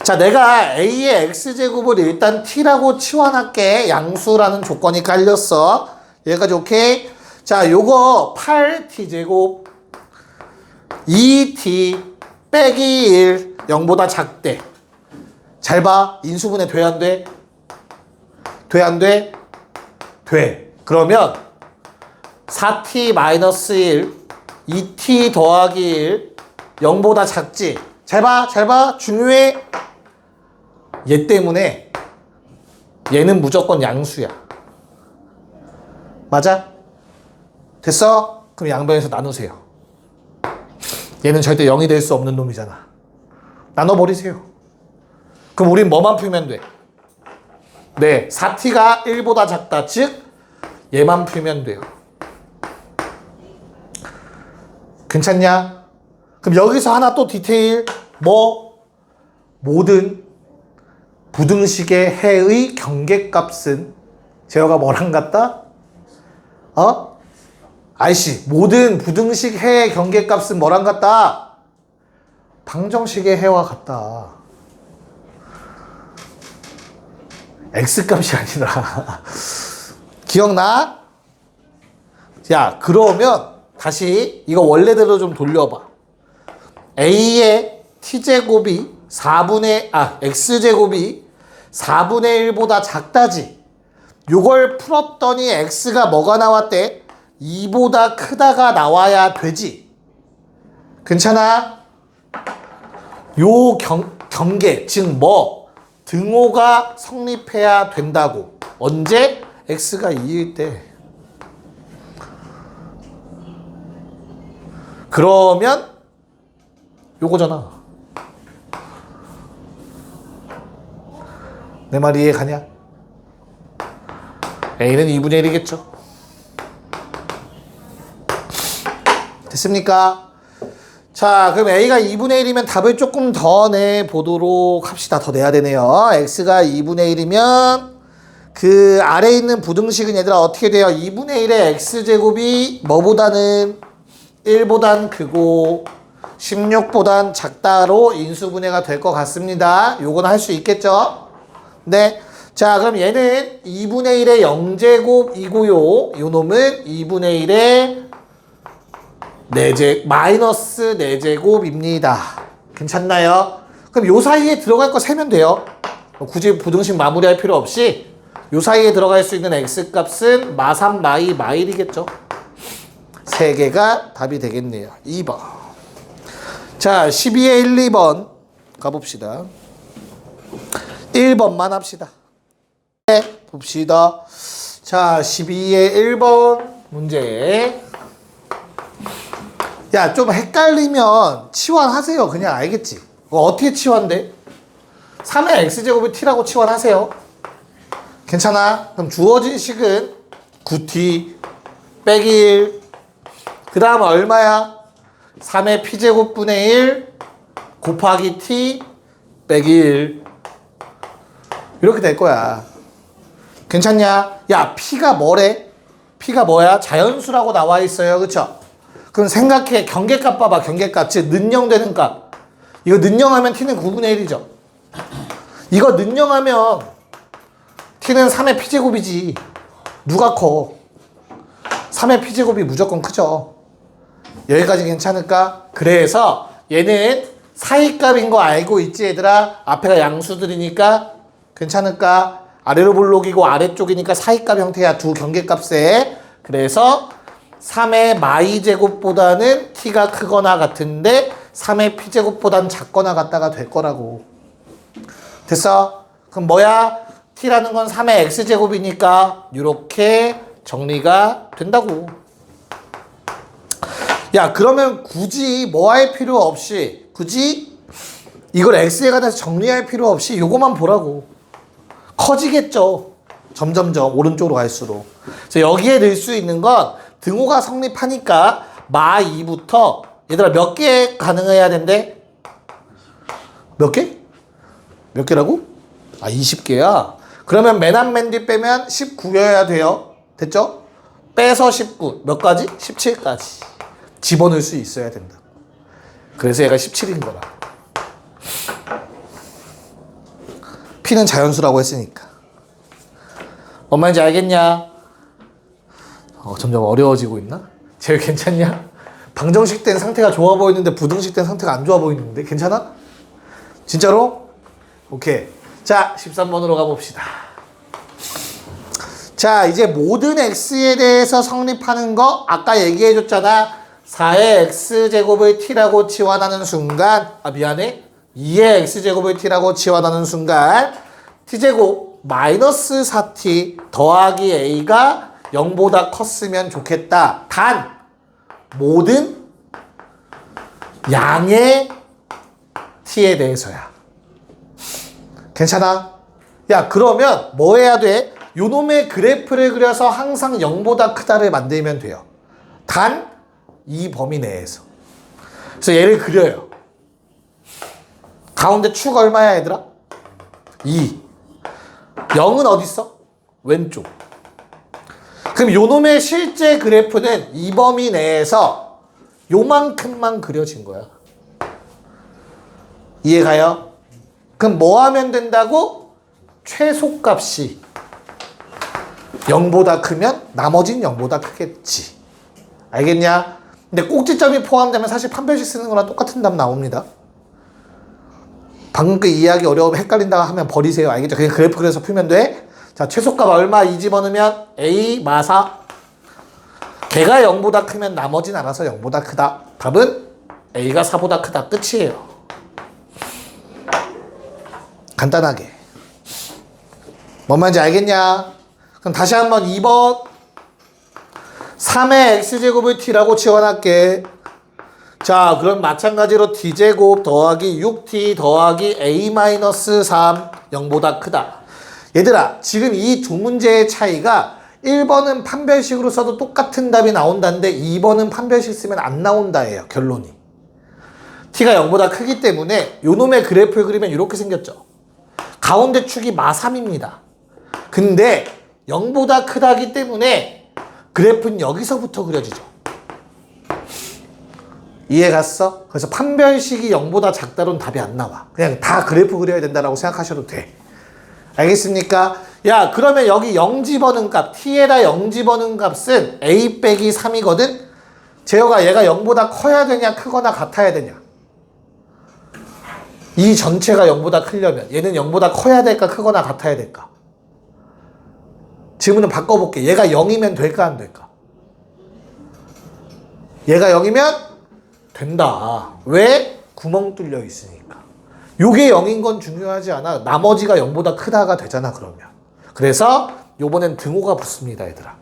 자, 내가 a의 x제곱을 일단 t라고 치환할게. 양수라는 조건이 깔렸어. 여기까지 오케이? 자, 요거 8t제곱 2t 빼기 1 0보다 작대. 잘 봐. 인수분해 돼 안 돼? 돼 안 돼? 돼. 그러면 4t 마이너스 1 2t 더하기 1 0보다 작지? 잘 봐. 잘 봐. 중요해. 얘 때문에 얘는 무조건 양수야. 맞아? 됐어? 그럼 양변에서 나누세요. 얘는 절대 0이 될 수 없는 놈이잖아. 나눠버리세요. 그럼 우린 뭐만 풀면 돼? 네, 4t가 1보다 작다. 즉 얘만 풀면 돼요. 괜찮냐? 그럼 여기서 하나 또 디테일. 모든 부등식의 해의 경계값은 제어가 뭐랑 같다? 아이씨, 모든 부등식 해의 경계값은 뭐랑 같다? 방정식의 해와 같다. x값이 아니라. 기억나? 야, 그러면 다시 이거 원래대로 좀 돌려봐. a의 t제곱이 x제곱이 4분의 1보다 작다지. 요걸 풀었더니 x가 뭐가 나왔대? 2보다 크다가 나와야 되지. 괜찮아? 요 경계, 즉 등호가 성립해야 된다고. 언제? x가 2일 때. 그러면 요거잖아. 내 말 이해 가냐? a는 2분의 1이겠죠. 됐습니까? 자, 그럼 a가 2분의 1이면 답을 조금 더 내보도록 합시다. 더 내야 되네요. x가 2분의 1이면 그 아래에 있는 부등식은 얘들아 어떻게 돼요? 2분의 1의 x제곱이 뭐보다는 1보단 크고 16보단 작다로 인수분해가 될 것 같습니다. 요건 할 수 있겠죠? 네. 자, 그럼 얘는 2분의 1의 0제곱이고요. 요 놈은 2분의 1의 마이너스 4제곱입니다. 괜찮나요? 그럼 요 사이에 들어갈 거 세면 돼요. 굳이 부등식 마무리할 필요 없이 요 사이에 들어갈 수 있는 x값은 마3, 마2, 마1이겠죠. 세 개가 답이 되겠네요. 2번. 자, 12의 1, 2번 가봅시다. 1번만 합시다. 네, 봅시다. 자, 12의 1번 문제. 야, 좀 헷갈리면 치환하세요. 그냥 알겠지? 어떻게 치환돼? 3의 x제곱이 t라고 치환하세요. 괜찮아? 그럼 주어진 식은 9t 빼기 1. 그 다음 얼마야? 3의 p제곱분의 1 곱하기 t 빼기 1. 이렇게 될 거야. 괜찮냐? 야, p가 뭐래? p가 뭐야? 자연수라고 나와 있어요. 그쵸? 그럼 생각해. 경계값 봐봐. 경계값. 즉 는영되는 값. 이거 는영하면 t는 9분의 1이죠. 이거 는영하면 t는 3의 p제곱이지. 누가 커? 3의 p제곱이 무조건 크죠. 여기까지 괜찮을까? 그래서 얘는 사이값인 거 알고 있지 얘들아? 앞에가 양수들이니까 괜찮을까? 아래로 볼록이고 아래쪽이니까 사이값 형태야. 두 경계값에. 그래서 3의 마이제곱보다는 t가 크거나 같은데 3의 p제곱보다는 작거나 같다가 될 거라고. 됐어? 그럼 뭐야? t라는 건 3의 x제곱이니까 이렇게 정리가 된다고. 야, 그러면 굳이 뭐 할 필요 없이, 굳이 이걸 x에 관해서 정리할 필요 없이 요거만 보라고. 커지겠죠. 점점점 오른쪽으로 갈수록. 그래서 여기에 넣을 수 있는 건 등호가 성립하니까 마 2부터 얘들아 몇 개 가능해야 된대? 몇 개? 몇 개라고? 아, 20개야. 그러면 맨 앞 맨 뒤 빼면 19여야 돼요. 됐죠? 빼서 19. 몇 가지? 17까지. 집어넣을 수 있어야 된다. 그래서 얘가 17인 거라. P는 자연수라고 했으니까. 뭔 말인지 알겠냐? 점점 어려워지고 있나? 제일 괜찮냐? 방정식 된 상태가 좋아 보이는데 부등식 된 상태가 안 좋아 보이는데 괜찮아? 진짜로? 오케이. 자, 13번으로 가봅시다. 자, 이제 모든 x에 대해서 성립하는 거 아까 얘기해줬잖아. 4의 x제곱을 t라고 치환하는 순간, 아 미안해, 2의 x제곱을 t라고 치환하는 순간 t제곱 마이너스 4t 더하기 a가 0보다 컸으면 좋겠다. 단 모든 양의 t에 대해서야. 괜찮아? 야, 그러면 뭐 해야 돼? 요놈의 그래프를 그려서 항상 0보다 크다를 만들면 돼요. 단 이 범위 내에서. 그래서 얘를 그려요. 가운데 축 얼마야 얘들아? 2. 0은 어디 있어? 왼쪽. 그럼 요놈의 실제 그래프는 이 범위 내에서 요만큼만 그려진 거야. 이해가요? 그럼 뭐 하면 된다고? 최소값이 0보다 크면 나머진 0보다 크겠지. 알겠냐? 근데 꼭지점이 포함되면 사실 판별식 쓰는 거랑 똑같은 답 나옵니다. 방금 그 이해하기 어려우면 헷갈린다 하면 버리세요. 알겠죠? 그냥 그래프 그려서 풀면 돼. 자, 최소값 얼마? 이 집어넣으면 A 마사. 걔가 0보다 크면 나머진 알아서 0보다 크다. 답은 A가 4보다 크다. 끝이에요. 간단하게. 뭔 말인지 알겠냐? 그럼 다시 한번 2번 3의 x제곱을 t라고 치환할게. 자, 그럼 마찬가지로 t제곱 더하기 6t 더하기 a-3 0보다 크다. 얘들아, 지금 이 두 문제의 차이가 1번은 판별식으로 써도 똑같은 답이 나온다는데 2번은 판별식 쓰면 안 나온다예요. 결론이. t가 0보다 크기 때문에 요놈의 그래프를 그리면 이렇게 생겼죠. 가운데 축이 마3입니다. 근데 0보다 크다기 때문에 그래프는 여기서부터 그려지죠. 이해 갔어? 그래서 판별식이 0보다 작다로는 답이 안 나와. 그냥 다 그래프 그려야 된다라고 생각하셔도 돼. 알겠습니까? 야, 그러면 여기 0 집어넣은 값, t에다 0 집어넣은 값은 a 빼기 3이거든? 재혁아, 얘가 0보다 커야 되냐, 크거나 같아야 되냐? 이 전체가 0보다 크려면 얘는 0보다 커야 될까 크거나 같아야 될까? 질문을 바꿔볼게. 얘가 0이면 될까 안 될까? 얘가 0이면 된다. 왜? 구멍 뚫려 있으니까. 요게 0인 건 중요하지 않아. 나머지가 0보다 크다가 되잖아 그러면. 그래서 요번엔 등호가 붙습니다 얘들아.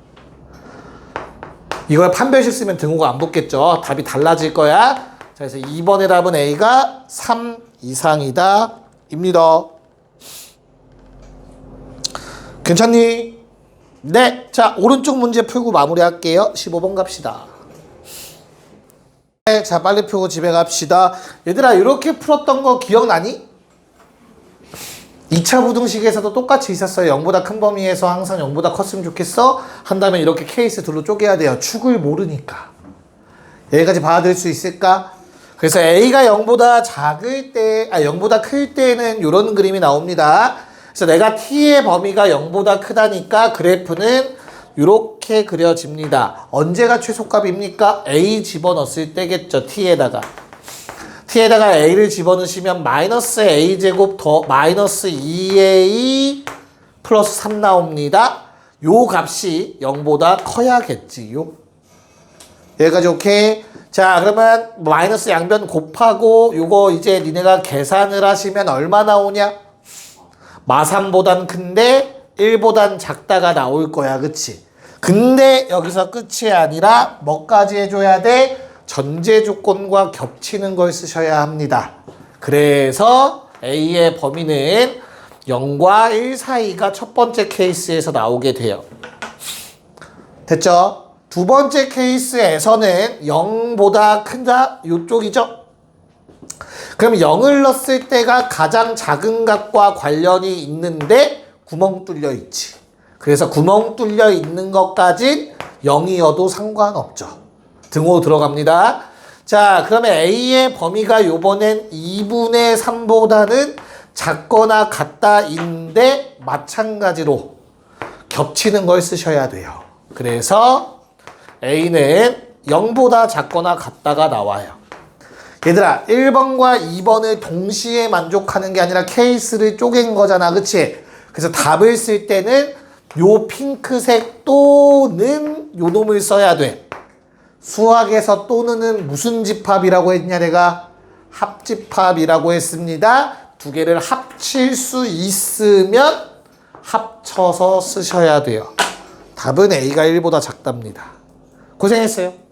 이걸 판별식 쓰면 등호가 안 붙겠죠. 답이 달라질 거야. 자, 그래서 2번의 답은 A가 3 이상이다 입니다. 괜찮니? 네. 자, 오른쪽 문제 풀고 마무리할게요. 15번 갑시다. 네, 자, 빨리 풀고 집에 갑시다. 얘들아, 이렇게 풀었던 거 기억나니? 2차 부등식에서도 똑같이 있었어요. 0보다 큰 범위에서 항상 0보다 컸으면 좋겠어? 한다면 이렇게 케이스 둘로 쪼개야 돼요. 축을 모르니까. 여기까지 받아들일 수 있을까? 그래서 A가 0보다 작을 때, 0보다 클 때는 이런 그림이 나옵니다. 그래서 내가 T의 범위가 0보다 크다니까 그래프는 이렇게 그려집니다. 언제가 최소값입니까? A 집어넣었을 때겠죠. T에다가 A를 집어넣으시면 마이너스 A제곱 더 마이너스 2A 플러스 3 나옵니다. 요 값이 0보다 커야겠지요. 여기까지 오케이? 자, 그러면 마이너스 양변 곱하고 요거 이제 니네가 계산을 하시면 얼마 나오냐? 마3보단 큰데 1보단 작다가 나올 거야. 그치? 근데 여기서 끝이 아니라 뭐까지 해줘야 돼? 전제 조건과 겹치는 걸 쓰셔야 합니다. 그래서 A의 범위는 0과 1 사이가 첫 번째 케이스에서 나오게 돼요. 됐죠? 두 번째 케이스에서는 0보다 큰다? 요쪽이죠? 그럼 0을 넣었을 때가 가장 작은 값과 관련이 있는데 구멍 뚫려 있지. 그래서 구멍 뚫려 있는 것까진 0이어도 상관없죠. 등호 들어갑니다. 자, 그러면 A의 범위가 요번엔 2분의 3보다는 작거나 같다인데 마찬가지로 겹치는 걸 쓰셔야 돼요. 그래서 A는 0보다 작거나 같다가 나와요. 얘들아, 1번과 2번을 동시에 만족하는 게 아니라 케이스를 쪼갠 거잖아. 그치? 그래서 답을 쓸 때는 요 핑크색 또는 요 놈을 써야 돼. 수학에서 또는은 무슨 집합이라고 했냐 내가? 합집합이라고 했습니다. 두 개를 합칠 수 있으면 합쳐서 쓰셔야 돼요. 답은 A가 1보다 작답니다. 고생했어요.